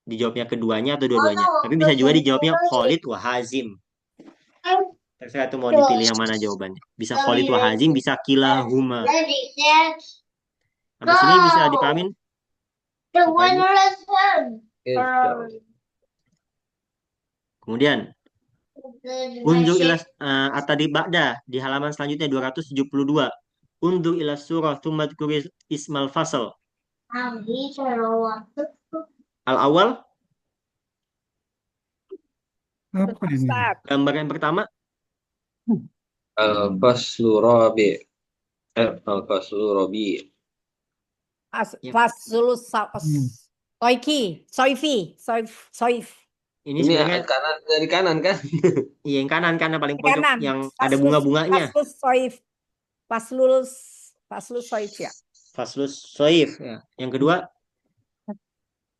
dijawabnya keduanya atau dua-duanya, tapi bisa juga dijawabnya Khalid wa Hazim. Terserah tuh mau dipilih yang mana jawabannya. Bisa Khalid wa Hazim, bisa kilahuma. Habis ini bisa dipahamin? Kemudian unzur ila atadi ba'da di halaman selanjutnya 272. Unzur ila surah tsumma dzkuri ismal fasal. Al awal,
Apa ini?
gambar yang pertama,
Al-Faslu Robi. Al-Faslu Robi.
Fasul Soifi.
ini
Ini
sebenarnya
kanan dari kanan kan?
iya, yang kanan karena paling pojok
Kanan.
yang ada bunga-bunganya.
Faslul Soif ya.
Faslus soif. Ya. Yang kedua,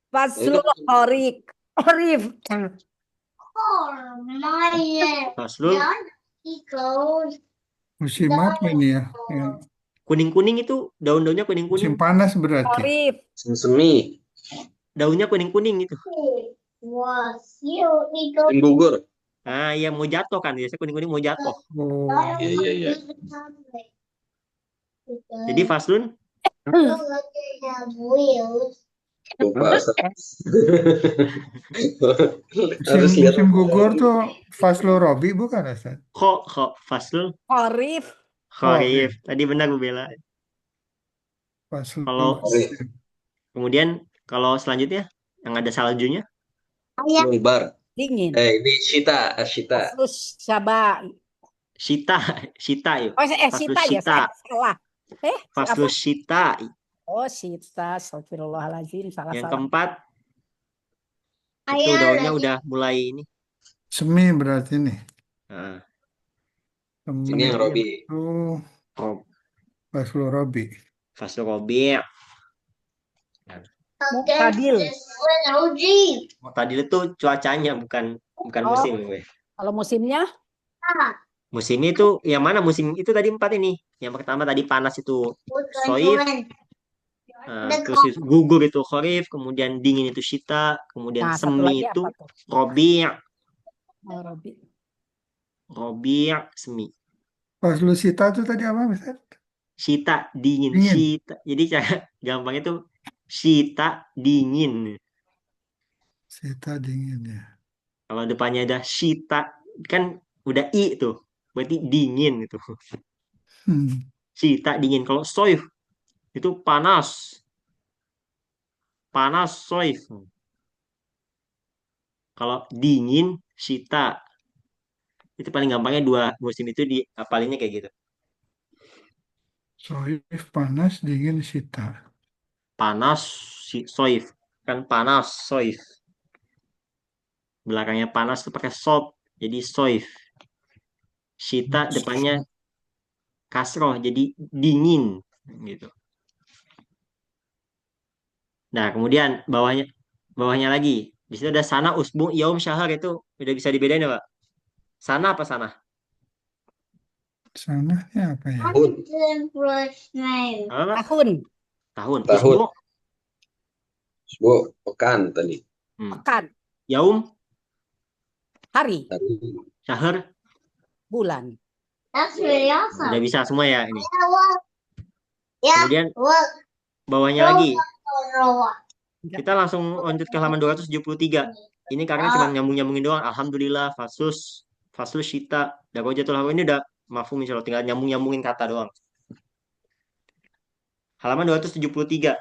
Faslul Orif.
faslul
Musim apa ini ya?
kuning-kuning, itu daun-daunnya
Musim
kuning-kuning.
panas berarti.
Orif.
Semi.
Daunnya kuning-kuning itu.
Musim gugur.
Ah, iya mau jatuh kan, biasanya kuning-kuning mau jatuh.
Oh,
Iya.
Jadi faslun
Lupa. Harus lihat.
musim gugur tuh Faslu Robi bukan Ustaz?
faslul
Orif.
kharif. Tadi benar Bu Bella.
Faslu
Kalau kemudian kalau selanjutnya yang ada saljunya,
Bar.
Dingin.
Ini Shita.
Faslul Syaba.
Shita yuk.
Oh,
Faslul
Sita ya,
Shita.
saya salah.
Faslul Shita.
Oh, Sita, astagfirullahaladzim,
Yang
salah-salah.
keempat itu daunnya udah mulai ini.
Semi berarti nih.
Nah,
Semi
Ini yang Robi.
itu
Rob,
Faslu Robi.
Faslu Robi'.
Muqtabil.
Tadi itu cuacanya bukan
Oh,
musim gue.
kalau musimnya
Musim itu yang mana musim itu tadi empat ini. Yang pertama tadi panas itu soif, terus itu gugur itu khorif, kemudian dingin itu syita, kemudian
nah, satu
semi
lagi
itu
apa tuh?
robi',
Oh, Robi.
semi.
Faslu Sita itu tadi apa, Ustaz?
Syita dingin,
Dingin.
syita. Jadi cara gampang itu syita dingin.
Sita dingin ya.
Kalau depannya ada syita kan udah i tuh. Berarti dingin itu.
Hmm.
Syita dingin. Kalau soif itu panas. Panas soif. Kalau dingin syita. Itu paling gampangnya dua musim itu diapalinnya kayak gitu.
Soif panas, dingin Sita.
Panas soif. Kan panas soif. Belakangnya panas itu pakai sof. Jadi soif. Syita depannya kasroh. Jadi dingin. Gitu. Nah, kemudian bawahnya lagi. Di situ ada sana, usbu, yaum, syahar itu udah bisa dibedain ya, Pak? Sana apa sana?
Sananya apa ya?
Tahun.
Apa, Pak?
Tahun,
Tahun.
Tahun.
Usbu,
Bu, pekan tadi.
pekan,
yaum,
hari,
Tadi.
syahar.
bulan.
Udah bisa semua ya ini. Kemudian bawahnya lagi. Kita langsung lanjut ke halaman 273. Ini karena cuma nyambung-nyambungin doang. Alhamdulillah, fasus syita, darojatul hawa ini udah mafhum insyaallah, tinggal nyambung-nyambungin kata doang. Halaman 273.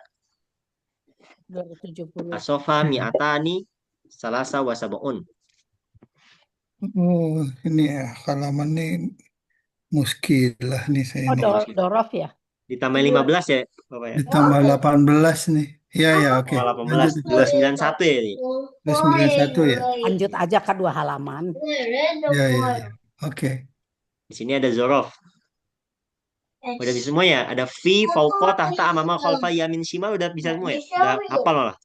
270.
Asofa mi'atani salasa wasabaun.
Oh, ini ya halaman nih muskilah nih saya
Oh,
nih.
Dorof ya.
Ditambah 15 ya, Bapak ya?
Ditambah 18 nih. Ya ya oke.
Oh,
Lanjut
18,
Ustaz.
291 ya ini.
291 ya.
Lanjut aja ke 2 halaman.
Ya ya ya. Oke.
Di sini ada zorof. Udah bisa semua ya? Ada fi, fauqa, tahta, amama, khalfa, yamin, shimal udah bisa semua ya? Udah hafal malah.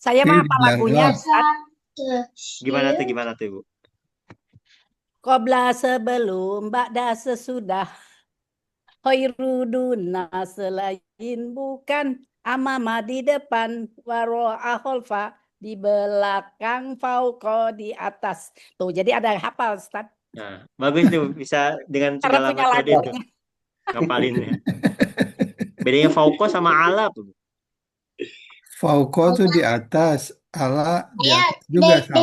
Saya
Fi
mah
di
apa lagunya,
dalam.
Ustaz?
Gimana tuh, Ibu?
Qobla sebelum, ba'da sesudah. Khairuduna selain bukan. Amama di depan, waro'a khalfa di belakang, fauqa di atas. Tuh, jadi ada hafal, Ustaz.
Nah, bagus tuh bisa dengan
Karena
segala
punya
metode itu
lagunya.
ngapalinnya. Bedanya fauqa sama ala tuh.
Fauqa tuh di atas, ala di atas juga sama.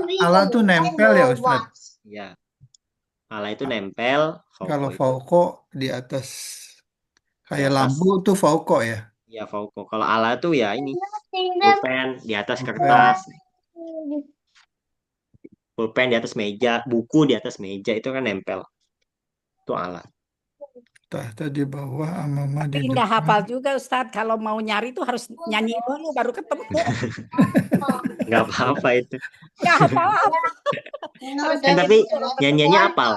Tapi ala tuh nempel ya Ustaz.
Ya, ala itu nempel,
Kalau
fauqa itu
fauqa di atas
di
kayak
atas.
lampu tuh fauqa ya.
Ya, fauqa. Kalau ala tuh ya ini pulpen di atas
Pulpen.
kertas, pulpen di atas meja, buku di atas meja itu kan nempel. Itu ala.
Tahta di bawah, amama di
Tapi nggak
depan.
hafal juga, Ustaz. Kalau mau nyari tuh harus nyanyi dulu baru ketemu.
Nggak apa-apa itu.
Nggak hafal-hafal. Harus nyanyi
Tapi
dulu baru ketemu.
nyanyiannya apal.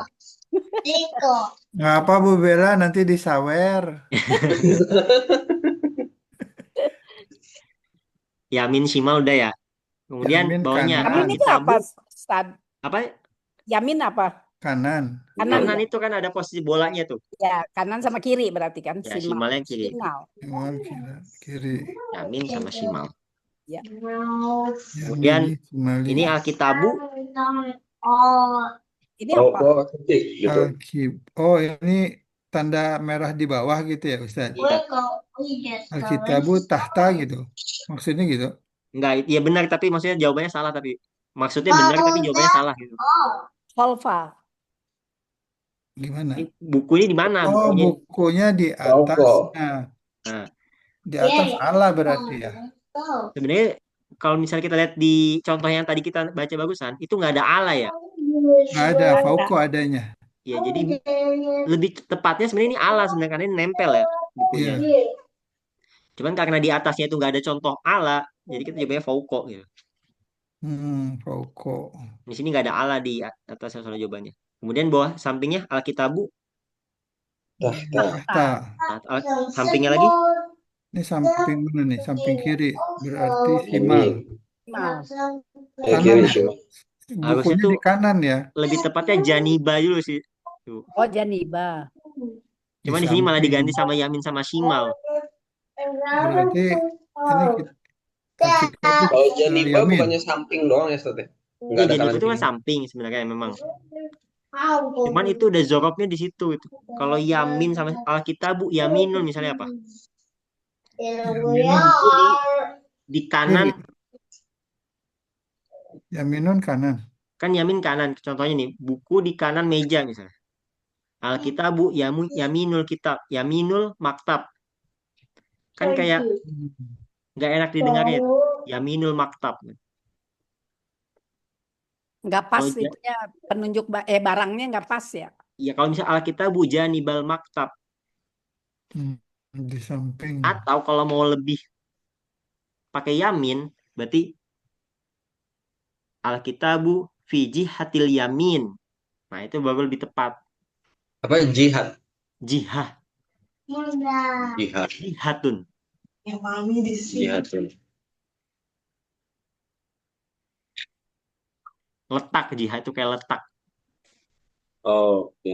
Nggak apa Bu Bella, nanti disawer.
Yamin, shimal udah ya. Kemudian
Yamin
bawahnya
kanan.
Yamin itu apa, Ustaz?
apa?
Yamin apa?
Kanan.
Kanan
Kanan
ya?
itu kan ada posisi bolanya tuh.
Ya, kanan sama kiri berarti kan.
Ya,
Simal.
shimal yang kiri.
Simal.
Yaman kiri.
Yamin sama shimal.
Ya.
Kemudian
Yamin, Shimali.
ini alkitabu.
Ini
Oh,
apa?
oh, titik gitu.
Oh, ini tanda merah di bawah gitu ya Ustaz.
Iya.
Alkitabu tahta gitu. Maksudnya gitu.
Enggak, ya benar tapi maksudnya jawabannya salah tapi maksudnya benar tapi jawabannya salah gitu.
Khalfa.
Gimana?
Buku ini di mana?
Oh,
Bukunya.
bukunya di
Fauqa.
atasnya.
Nah,
Di atas ala berarti ya.
sebenarnya kalau misalnya kita lihat di contoh yang tadi kita baca bagusan, itu nggak ada ala ya.
Nggak ada, fauqa adanya.
Ya, jadi lebih tepatnya sebenarnya ini ala sebenarnya karena ini nempel ya. bukunya.
Iya.
Cuman karena di atasnya itu nggak ada contoh ala, jadi kita jawabnya fauqa gitu.
Pokok.
Di sini nggak ada ala di atas soal jawabannya. Kemudian bawah sampingnya alkitabu,
Tahta.
Tahta.
sampingnya lagi
Ini samping mana nih? Samping kiri. Berarti simal.
Yamin.
Mal.
Kiri
Kanan ya?
Shimal.
harusnya
Bukunya
tuh
di kanan ya?
lebih tepatnya janiba dulu sih. Tuh.
Oh, janiba.
Di
Cuman di sini malah
samping.
diganti sama yamin sama shimal.
Berarti ini Alkitab
Kalau janiba
Yamin.
bukannya samping doang ya, Ustaz ya? Nggak
Iya,
ada
janiba
kanan
itu kan
kiri.
samping sebenarnya memang. Cuman itu udah zorobnya di situ itu. Kalau yamin sama alkitabu, yaminun misalnya apa?
Yaminun
Di kanan,
kiri. Yaminun kanan.
kan yamin kanan. Contohnya nih, buku di kanan meja misalnya. Alkitabu, yaminul kitab, yaminul maktab. Kan kayak nggak enak didengarnya itu. Yaminul maktab.
Nggak pas
Kalau
itunya penunjuk barangnya nggak pas ya.
ya kalau misalnya alkitabu janibal maktab,
Di samping.
atau kalau mau lebih pakai yamin, berarti alkitabu fi jihatil yamin. Nah, itu baru lebih tepat.
Apa jihad?
Jihah,
Jihad.
jihatun.
Jihad.
Letak, jihad itu kayak letak.
Oh, oke.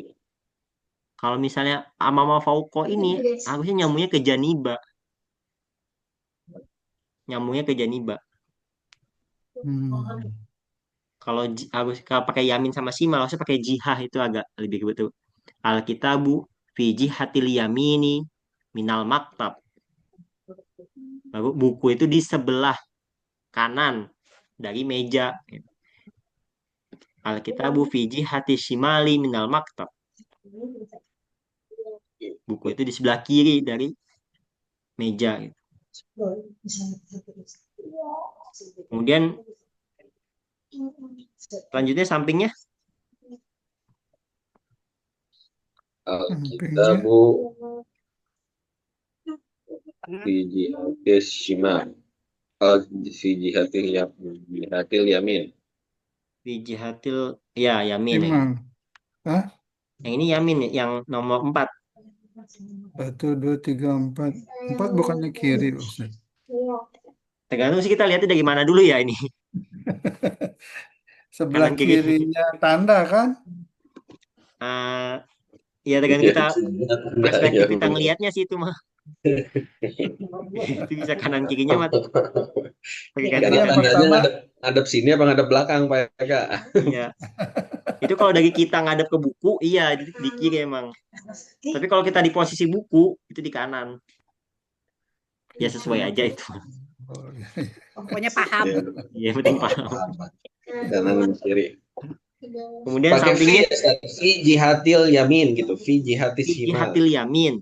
Kalau misalnya amama fauko ini harusnya nyambungnya ke janiba. Nyambungnya ke janiba. Kalau kalau pakai yamin sama simal harusnya pakai jihah, itu agak lebih betul. Alkitabu fi jihatil yamini minal maktab. Lalu buku itu di sebelah kanan dari meja. Alkitabu fi jihati shimali minal maktab. Buku itu di sebelah kiri dari meja. Kemudian selanjutnya sampingnya
Alkitabu fi jihatil shimal. Fi jihatil yamin.
fi jihatil ya yamin ya.
Simal. Hah?
Yang ini yamin ya, yang nomor 4.
1, 2, 3, 4. 4 bukannya kiri, Ustaz.
Tergantung sih kita lihatnya dari mana dulu ya ini.
Sebelah
Kanan kiri.
kirinya tanda kan?
Ya tergantung kita perspektif
Ya,
kita ngelihatnya sih itu mah. Itu bisa kanan kirinya mah tergantung
Jadi
Karena
yang
kita.
tandanya
pertama,
ngadep sini apa ngadep belakang, Pak Eka?
Iya. Itu kalau dari kita ngadep ke buku, iya di kiri emang. Tapi kalau kita di posisi buku, itu di kanan. Ya sesuai aja itu.
oh,
Pokoknya paham.
Ya yang penting paham.
Kanan dan kiri.
Kemudian
Pakai fi,
sampingnya
Ustaz. Fi jihatil yamin gitu. Fi jihatil
di
shimal.
hatil yamin.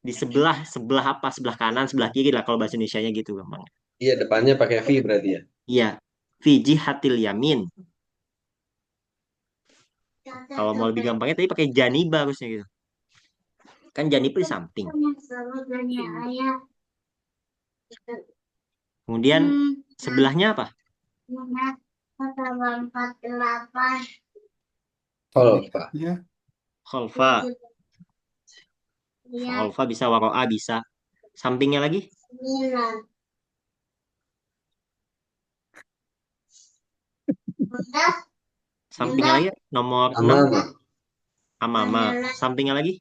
Di sebelah apa? Sebelah kanan, sebelah kiri lah kalau bahasa Indonesianya gitu gampang.
Iya, depannya pakai fi berarti ya.
Iya. Fi jihatil yamin. Kalau mau lebih gampangnya tadi pakai janiba harusnya gitu. Kan janiba di samping. Kemudian sebelahnya apa?
Khalfa.
ya.
Khalfa. Khalfa bisa, waro'a bisa. Sampingnya lagi? Sampingnya lagi nomor 6.
Amama.
Amama. Sampingnya lagi?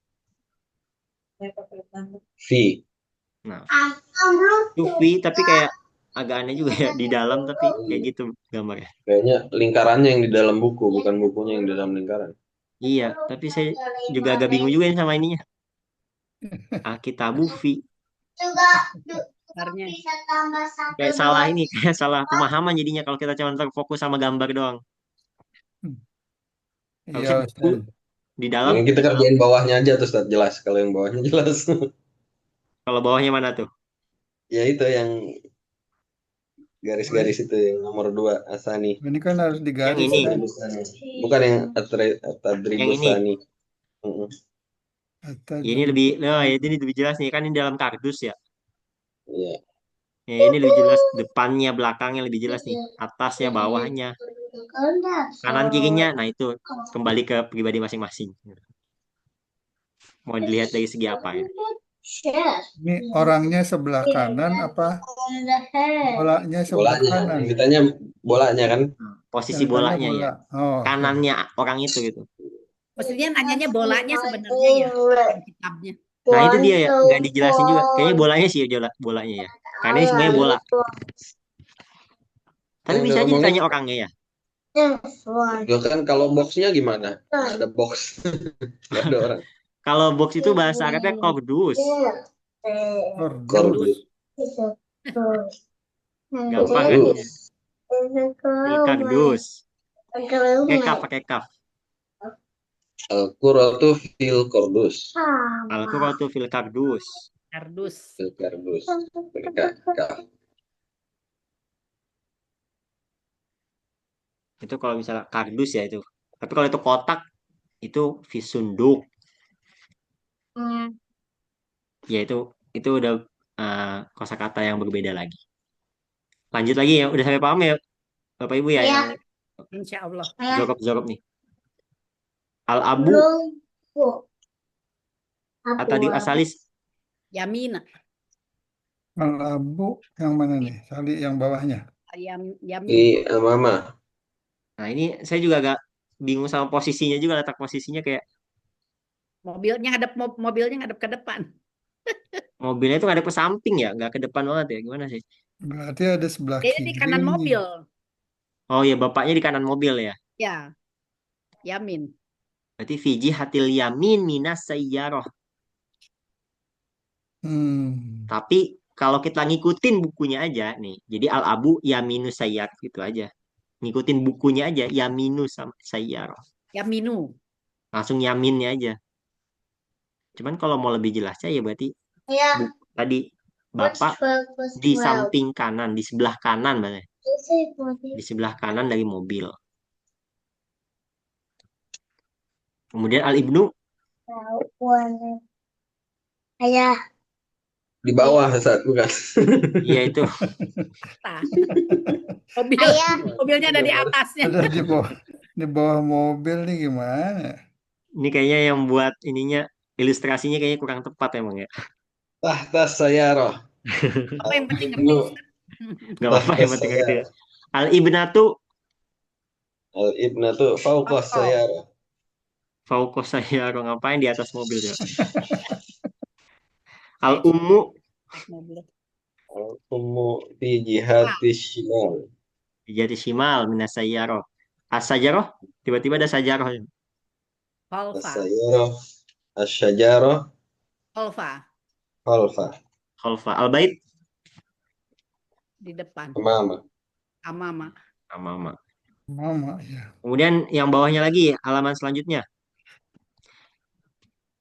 Fi.
Nah, itu fi tapi kayak agak aneh juga ya di dalam tapi kayak gitu gambarnya.
Kayaknya lingkarannya yang di dalam buku, bukan bukunya yang di dalam lingkaran.
Iya, tapi saya juga agak bingung juga ini sama ininya. Alkitabu fi.
Sebenarnya.
Kayak salah ini, kayak salah pemahaman jadinya kalau kita cuma terfokus sama gambar doang. Harusnya
Iya,
buku
Ustaz.
di dalam.
Yang kita kerjain bawahnya aja tuh, Ustaz, jelas. Kalau yang bawahnya jelas.
Kalau bawahnya mana tuh?
Ya itu yang garis-garis itu yang nomor 2 Asani.
Ini kan harus digaris
Yang ini.
kan?
Bukan yang
Yang ini.
Tadribusani.
Atas
Ini
dan
lebih,
belakang.
ini lebih jelas nih kan ini dalam kardus ya.
Iya.
Ya, ini lebih jelas depannya, belakangnya lebih jelas nih. Atasnya, bawahnya, kanan kirinya. Nah, itu kembali ke pribadi masing-masing. Mau dilihat dari segi apa ya?
Ini orangnya sebelah kanan apa bolanya sebelah
Bolanya.
kanan?
Yang ditanya bolanya kan.
Posisi
Yang ditanya
bolanya ya.
bola. Oh, oke.
Kanannya orang itu gitu.
Maksudnya nanyanya bolanya sebenarnya ya, bukan kitabnya.
Nah, itu dia ya, nggak dijelasin juga. Kayaknya bolanya sih bolanya ya. Karena ini sebenarnya bola. Tapi
Yang
bisa aja
diomongin
ditanya orangnya ya.
ya kan kalau boxnya gimana? Nggak ada box. Nggak ada orang.
Kalau box itu bahasa Arabnya kordus.
Kordus.
Kordus.
Gampang kan?
Kordus.
Fil kardus. Pakai kaf.
Al-Qur'atu fil kordus.
Al-Qur'atu fil kardus.
Kardus.
Fil kardus. Kaf.
Itu kalau misalnya kardus ya itu. Tapi kalau itu kotak, itu visunduk. Ya itu udah kosakata yang berbeda lagi. Lanjut lagi ya, udah sampai paham ya Bapak Ibu ya yang
Insya Allah.
jorok-jorok nih. Al-abu tadi asalis
Yamina.
Al-abu yang mana nih? Sali yang bawahnya.
Yamin.
Di Mama.
Nah, ini saya juga agak bingung sama posisinya juga, letak posisinya kayak
Mobilnya ngadep ke depan.
mobilnya itu ngadep ke samping ya, nggak ke depan banget ya. Gimana sih?
Berarti ada sebelah
Kayaknya di
kiri
kanan
nih.
mobil.
Oh ya, bapaknya di kanan mobil ya.
Ya, Yamin.
Berarti Fiji hatil yamin minas sayyaroh. Tapi kalau kita ngikutin bukunya aja nih, jadi al-abu yaminus sayyar gitu aja. Ngikutin bukunya aja yaminus sayyaroh.
Yaminu.
Langsung yaminnya aja. Cuman kalau mau lebih jelasnya ya berarti tadi bapak di samping kanan, di sebelah kanan banget. Di sebelah kanan dari mobil. Kemudian al-ibnu
Di bawah saat bukan.
iya itu.
Nah, mobilnya ada di atasnya.
Ada di bawah mobil nih gimana?
Ini kayaknya yang buat ininya ilustrasinya kayaknya kurang tepat emang ya.
Tahta sayyarah.
Apa yang penting ngerti?
Ibnu
Gak apa-apa
tahta
yang penting ngerti ya.
sayyarah.
Al-ibnatu
Al-ibnatu fawqa sayyarah.
fauqos sayyarah, ngapain di atas mobil ya. Al-ummu
Al-ummu fi jihati shimal.
jadi shimal minas sayyarah. As-sayyarah tiba-tiba ada sayyarah.
Holfa.
As-sayyarah. Asy-syajarah.
Holfa.
Khalfa.
Khalfa. Al-bait
Di depan.
Amama.
Amama.
Mama.
Mama ya.
Kemudian yang bawahnya lagi halaman selanjutnya.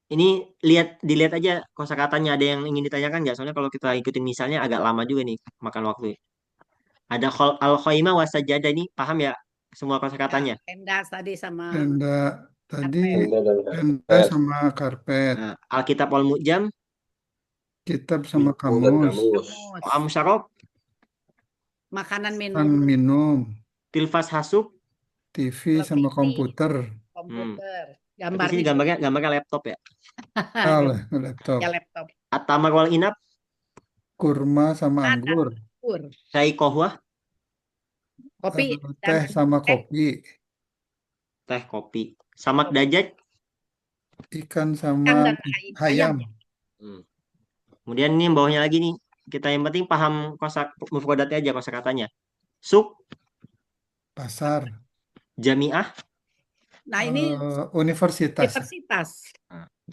Ini dilihat aja kosakatanya, ada yang ingin ditanyakan nggak? Soalnya kalau kita ikutin misalnya agak lama juga nih makan waktu. Ada al-khaimah wasajadah, ini paham ya semua kosakatanya?
Tenda tadi sama
Tenda tadi
Tenda dan
tenda
karpet.
sama karpet.
Nah, Alkitab wal Mu'jam,
Kitab sama
Buku dan
kamus.
kamus.
Amsyarab,
makanan
Kan
minum.
minum.
Tilfas hasub.
TV sama
Televisi.
komputer.
Komputer.
Berarti sini
Gambarnya
gambarnya laptop ya.
Oleh laptop.
ya laptop.
At-tamar wal inab,
Kurma sama
Ada
anggur.
anggur.
syai kohwah,
Kopi
Teh sama kopi.
teh kopi. Samak dajaj.
Ikan
ikan
sama
dan
ayam.
Hmm. Kemudian ini yang bawahnya lagi nih. Kita yang penting paham mufradatnya aja kosakatanya. Suk,
Pasar.
jamiah,
Nah ini
Universitas.
universitas.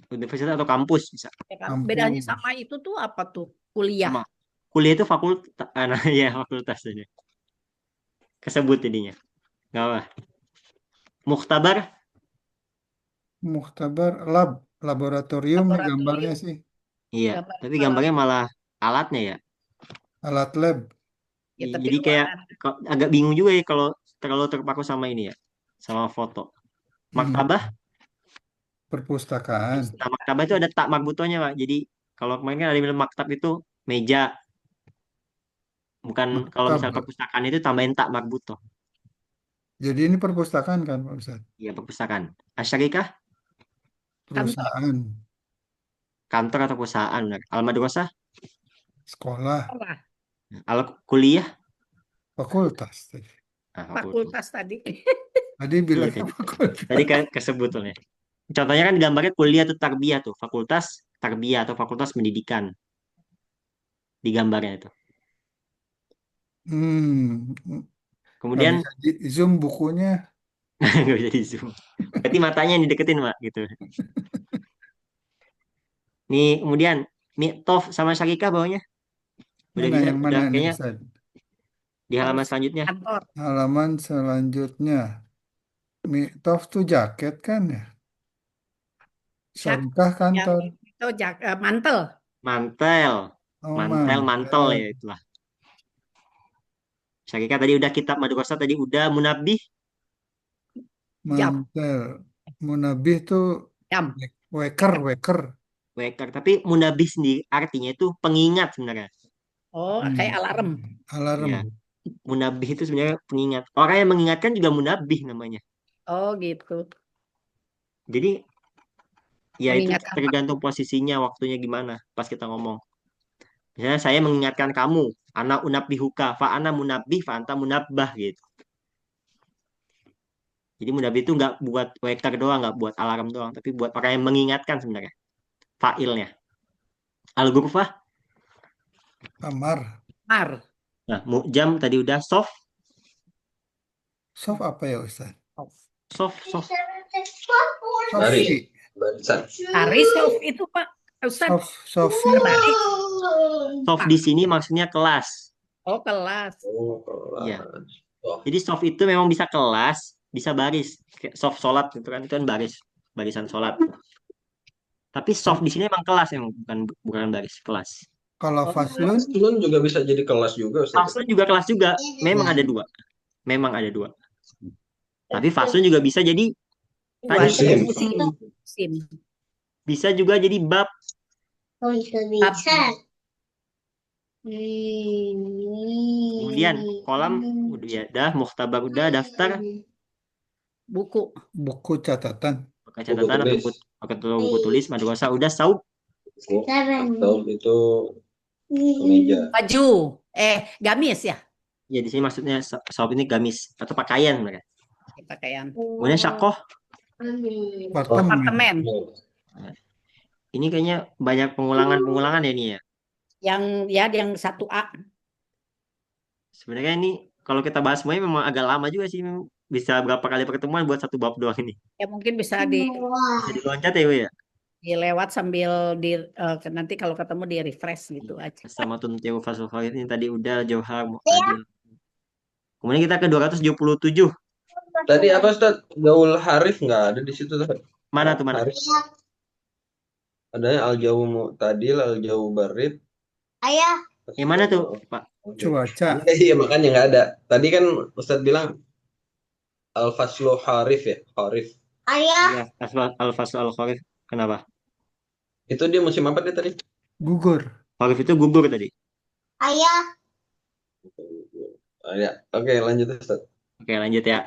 universitas atau kampus bisa.
Ya kan?
Kampus.
Bedanya sama itu tuh apa tuh? Kuliah.
Sama. Kuliah itu fakultas, nah, ya fakultas aja. Kesebut jadinya. Nggak apa. Mukhtabar,
Mukhtabar laboratorium nih gambarnya sih.
iya.
Gambar
Tapi gambarnya malah alatnya ya.
Alat lab.
Ya, tapi
Jadi kayak
luaran.
agak bingung juga ya kalau terlalu terpaku sama ini ya, sama foto. Maktabah,
Perpustakaan.
Nah, maktabah itu ada tak marbutohnya, Pak. Jadi kalau kemarin kan ada bilang maktab itu meja, bukan kalau misal
Maktab.
perpustakaan itu tambahin tak marbutoh.
Jadi ini perpustakaan kan Pak Ustadz?
Iya, perpustakaan. Asyarikah,
Kantor.
Perusahaan,
kantor atau perusahaan, benar. Al-madrasah,
sekolah,
Sekolah.
al kuliah,
fakultas.
nah, fakultas.
Fakultas tadi.
Tadi
Iya,
bilangnya
tadi,
fakultas.
tadi kesebut tuh ya. Contohnya kan gambarnya kuliah tuh tarbiyah tuh, fakultas tarbiyah atau fakultas pendidikan di gambarnya itu.
Hmm, nggak
Kemudian
bisa di zoom bukunya.
nggak bisa di zoom. Berarti matanya yang dideketin, Pak, gitu. Nih, kemudian Mi'tof sama Syarikah bawahnya. Udah
Mana
bisa,
yang
udah
mana nih
kayaknya
Ustadz?
di halaman selanjutnya.
Kantor.
Halaman selanjutnya. Tof tuh jaket kan ya?
Syak.
Syarikah
Yang
kantor.
itu mantel.
Mantel,
Oh,
mantel, mantel
mantel.
ya itulah. Syarikah tadi udah, kitab madrasah tadi udah, munabih,
Jam.
Mantel. Munabih tuh
Jam.
waker, waker.
weker. Tapi munabih sendiri artinya itu pengingat sebenarnya.
Oh,
Hmm.
kayak alarm.
Alarm.
Ya, munabih itu sebenarnya pengingat. Orang yang mengingatkan juga munabih namanya.
Oh, gitu.
Jadi ya itu
Mengingatkan Pak.
tergantung posisinya, waktunya gimana pas kita ngomong. Misalnya saya mengingatkan kamu, anak unabbihuka, fa ana munabbih, fa anta munabbah gitu. Jadi munabbih itu nggak buat weker doang, nggak buat alarm doang, tapi buat orang yang mengingatkan sebenarnya. Fa'ilnya. Al-ghurfah.
Kamar.
Mar.
Nah, mu'jam tadi udah, soft,
Sof apa ya Ustaz?
soft.
Baris.
Sofi.
Barisan.
Taris itu Pak. Ustaz.
Sofi.
Terbalik.
Soft di sini maksudnya kelas.
Oh, kelas.
Oh,
Iya.
kelas. Oh,
Jadi soft itu memang bisa kelas, bisa baris. Kayak soft sholat gitu kan, itu kan baris, barisan sholat. Tapi soft di sini emang kelas, emang bukan bukan baris, kelas.
Kalau
Oh,
faslun,
faslun juga bisa jadi kelas juga, Ustaz.
Faslun juga kelas juga, memang ada dua. Memang ada dua. Tapi faslun juga bisa jadi tadi
Musim.
musim.
Musim.
Bisa juga jadi bab.
Bab.
Kemudian kolam udah ya, dah mukhtabar udah, daftar,
Buku.
buku catatan.
pakai catatan atau
tulis.
pakai buku tulis, madrasah udah, saub,
Buku atau itu kemeja.
Baju. Gamis ya.
ya di sini maksudnya saub ini gamis atau pakaian mereka.
Pakaian.
Kemudian syakoh,
Apartemen.
Apartemen.
ini kayaknya banyak pengulangan ya ini ya.
Yang 1A.
Sebenarnya ini kalau kita bahas semuanya memang agak lama juga sih, bisa berapa kali pertemuan buat satu bab doang ini.
Ya mungkin bisa
Bisa diloncat ya, Bu, ya.
dilewat sambil nanti kalau ketemu di refresh gitu aja.
Sama tuntiu fasul khair ini tadi udah, Johar, Muqtadir. Kemudian kita ke 277.
Tadi apa, Ustaz? Gaul harif nggak ada di situ, Ustaz?
Mana tuh, mana?
Harif. Adanya al-jawu mu'tadil, al-jawu barid.
Yang mana tuh, Pak?
Cuaca.
Iya, makanya nggak ada. Tadi kan Ustaz bilang al-faslu harif ya, harif.
Iya, al-fasl al-kharif. Kenapa?
Itu dia musim apa dia tadi?
Gugur.
Kharif itu gugur tadi.
Ya, oke, lanjut, Ustaz.
Oke, lanjut ya.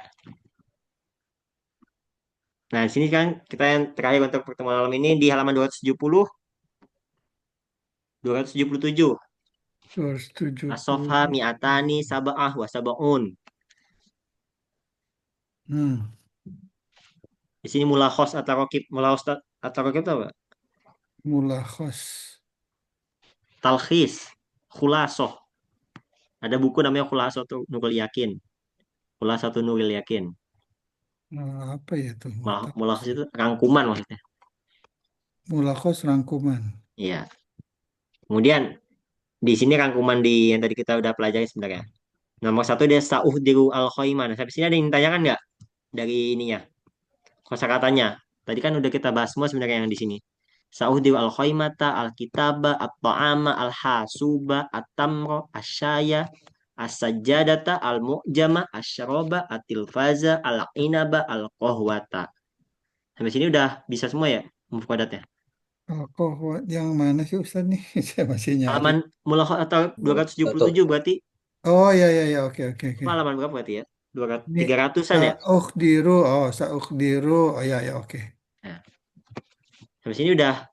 Nah, di sini kan kita yang terakhir untuk pertemuan malam ini di halaman 270, 277.
270.
As-safha mi'atani sab'ah wa sab'un. Di sini mulakhos atau rokib. Mulakhos atau rokib itu apa?
Mulakhos.
Talkhis, khulasoh. Ada buku namanya Khulasoh tuh Nurul Yakin. Khulasoh tuh Nurul Yakin.
Apa ya tuh?
Mulakhos itu rangkuman maksudnya.
Mulakhos rangkuman.
Iya. Kemudian di sini rangkuman di yang tadi kita udah pelajari sebenarnya. Nomor satu dia sa'uhdiru al-khoimah. Nah, sampai sini ada yang ditanyakan nggak dari ininya? Kosakatanya. Tadi kan udah kita bahas semua sebenarnya yang di sini. Sa'uhdiru al-khoimata, al-kitaba, at-ta'ama, al-hasuba, at-tamro, asyaya, as-sajjadata, al-mu'jama, asyaroba, at-tilfaza, al-inaba, al-qahwata. Sampai sini udah bisa semua ya mufradatnya.
Alkohol yang mana sih Ustaz nih? Saya masih nyari.
Halaman mulakho atau 277 berarti
Oh ya ya ya, oke oke oke.
apa halaman berapa berarti ya? 200,
Ini
300-an ya?
Sa'ukhdiru. Oh, Sa'ukhdiru. Oh ya ya, oke.
Nah, sampai sini udah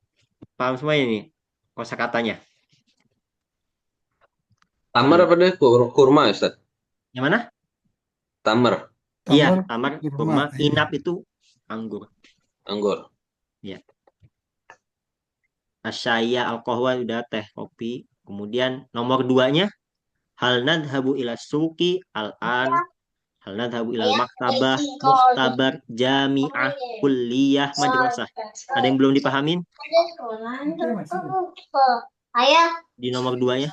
paham semua ini kosakatanya.
Tamar apa deh? Kurma ya, Ustaz?
Yang mana?
Tamar,
Iya,
Tamar
tamar,
kurma.
kurma,
Iya.
inap itu anggur.
anggur.
Ya. Asyaya alkohol udah teh kopi. Kemudian nomor 2-nya hal nadhabu ila suki al-an. Hal nadhabu ilal maktabah, muhtabar, jami'ah, kulliyah, madrasah. Ada yang belum dipahamin
Ayah,
di nomor 2-nya?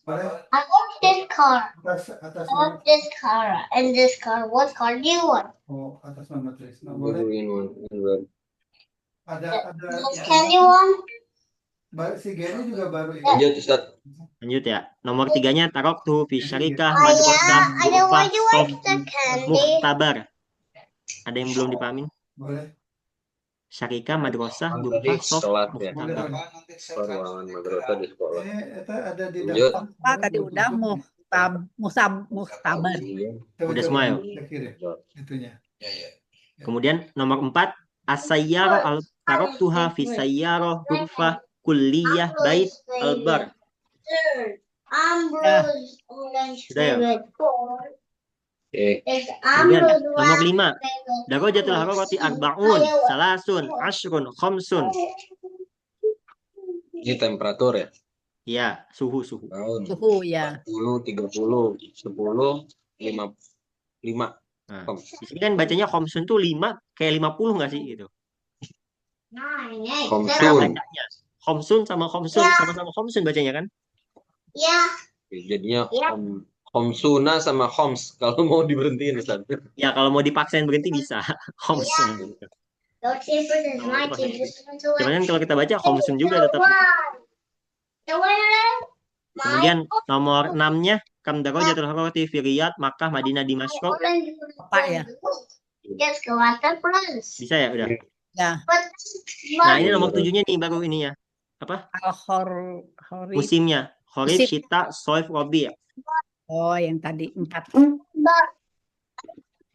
boleh
I want this car.
atas
I want this car. And this car. What car do you want?
oh atas nama Trisna boleh. Ada
What can you want?
si Gary juga baru ini.
Lanjut, Ustaz.
Lanjut ya. Nomor 3-nya taroktu fi syarikah,
Ayah,
madrasah,
I don't
ghurfah,
want you
sof,
extra candy.
muhtabar. Ada yang belum dipahamin?
Boleh.
Syarikah, madrasah,
Tadi
ghurfah, sof,
sekolah ya.
muhtabar.
Ruangan madrasah di sekolah.
Itu ada di
Lanjut.
depan.
Tadi udah muhtabar.
Udah semua ya?
Saya kirim itunya.
Kemudian nomor 4, as-sayyarah al-taroktuha fi sayyarah, ghurfah, kulliyah, bait, al-bar.
Ambrose orange
Sudah ya?
favorite.
Oke.
It's
Kemudian
Ambrose
nomor 5,
favorite.
darajatul hararati arba'un, salasun, ashrun, khamsun.
Ini temperatur ya.
Ya, suhu.
Tahun
Suhu ya.
40, 30, 10, 5.
Nah, di sini kan bacanya khamsun tuh 5 kayak 50 nggak sih gitu?
Nine, eight,
Komsun.
seven.
Bacanya. Khamsun sama khamsun
Ya.
sama-sama khamsun bacanya kan?
Yeah.
Jadinya
Ya.
Khomsuna sama Khoms kalau mau diberhentiin, Ustaz.
Ya kalau mau dipaksain berhenti bisa. Khamsun.
Your favorite is
Oh,
my
itu pasti.
favorite.
Cuman kan kalau kita baca khamsun juga tetap.
The winner.
Kemudian nomor 6-nya kam darajatul hararati fi Riyadh, Makkah, Madinah, Dimashq.
Apa ya?
Yes, go at the plus.
Bisa ya udah.
Ya.
Nah, ini nomor 7-nya nih baru ini ya. Apa?
Al-Khorib.
Musimnya. Kharif,
Musim.
Syita, Soif, Rabi'.
Oh, yang tadi 4.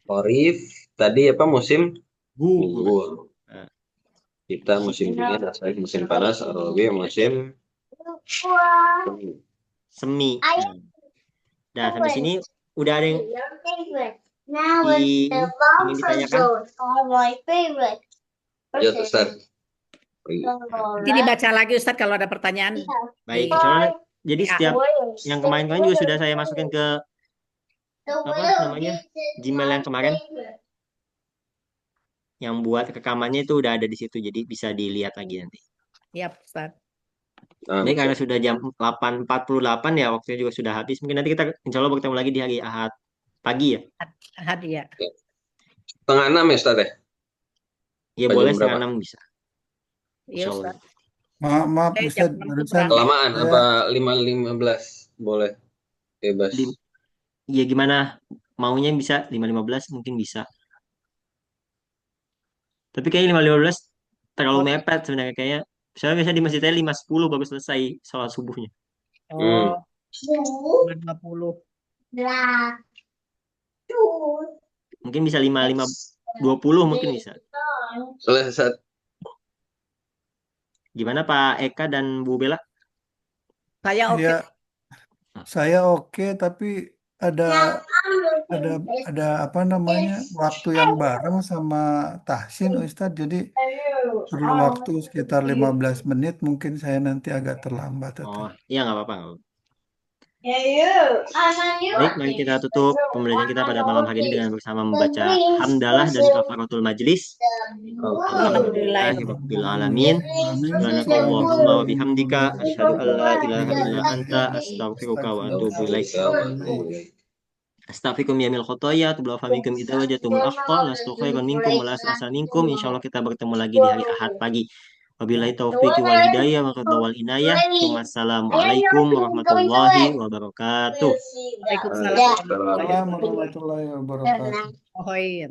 Kharif tadi apa musim?
Gugur.
Gugur.
Nah.
Kita musim dingin, Rasaik musim panas, Arabi musim
Semi.
Ayah.
Nah, sampai sini udah ada yang
Your favorite. Now
Di-
it's the
ingin
bumper
ditanyakan?
zone. All my favorite.
Ya, Ustaz.
Nanti dibaca lagi Ustadz kalau ada pertanyaan.
baik.
Iya.
Soalnya jadi
Ya.
setiap yang kemarin-kemarin juga sudah saya masukin ke namanya, Gmail yang kemarin. Yang buat rekamannya itu udah ada di situ, jadi bisa dilihat lagi nanti.
Iya, Ustadz.
Nah,
Baik, karena sudah jam 8.48 ya, waktunya juga sudah habis. Mungkin nanti kita insya Allah bertemu lagi di hari Ahad pagi ya.
Hadiah.
5:30 ya, Ustaz ya?
Ya
Jam
boleh
berapa?
5:30 bisa.
Iya,
Insya Allah.
Ustadz.
Maaf
Jam
Ustaz,
6
barusan
Kelamaan
saya-
apa 5:15? Boleh. Bebas.
Ya gimana maunya bisa 5:15 mungkin bisa. Tapi kayaknya 5:15 terlalu mepet sebenarnya kayaknya. Soalnya biasa di masjid saya 5:10 baru selesai sholat subuhnya.
Oh,
Two,
20.
black, two,
Mungkin bisa 5:20 mungkin bisa.
Boleh, Ustaz.
Gimana Pak Eka dan Bu Bella?
Saya oke.
ya saya oke, tapi ada apa namanya waktu yang bareng sama Tahsin Ustadz, jadi perlu waktu sekitar 15 menit, mungkin saya nanti agak terlambat.
Oh, iya nggak apa-apa. nggak apa-apa.
Yeah, you.
Baik, mari kita tutup pembelajaran kita pada malam hari ini dengan bersama membaca hamdalah dan kafaratul majlis. Alhamdulillahirabbil alamin. Subhanakallahumma wa bihamdika asyhadu an la ilaha illa anta astaghfiruka wa atubu ilaik. Astaghfirukum ya mil khotoya tubla famikum idza wajatum akhta lastu khairan minkum wa la asal minkum. Insyaallah kita bertemu lagi di hari Ahad pagi. Wabillahi taufiq wal hidayah wa qadha wal inayah. Wassalamualaikum warahmatullahi wabarakatuh.
Waalaikumsalam.
Assalamualaikum warahmatullahi wabarakatuh.
Oh, iya.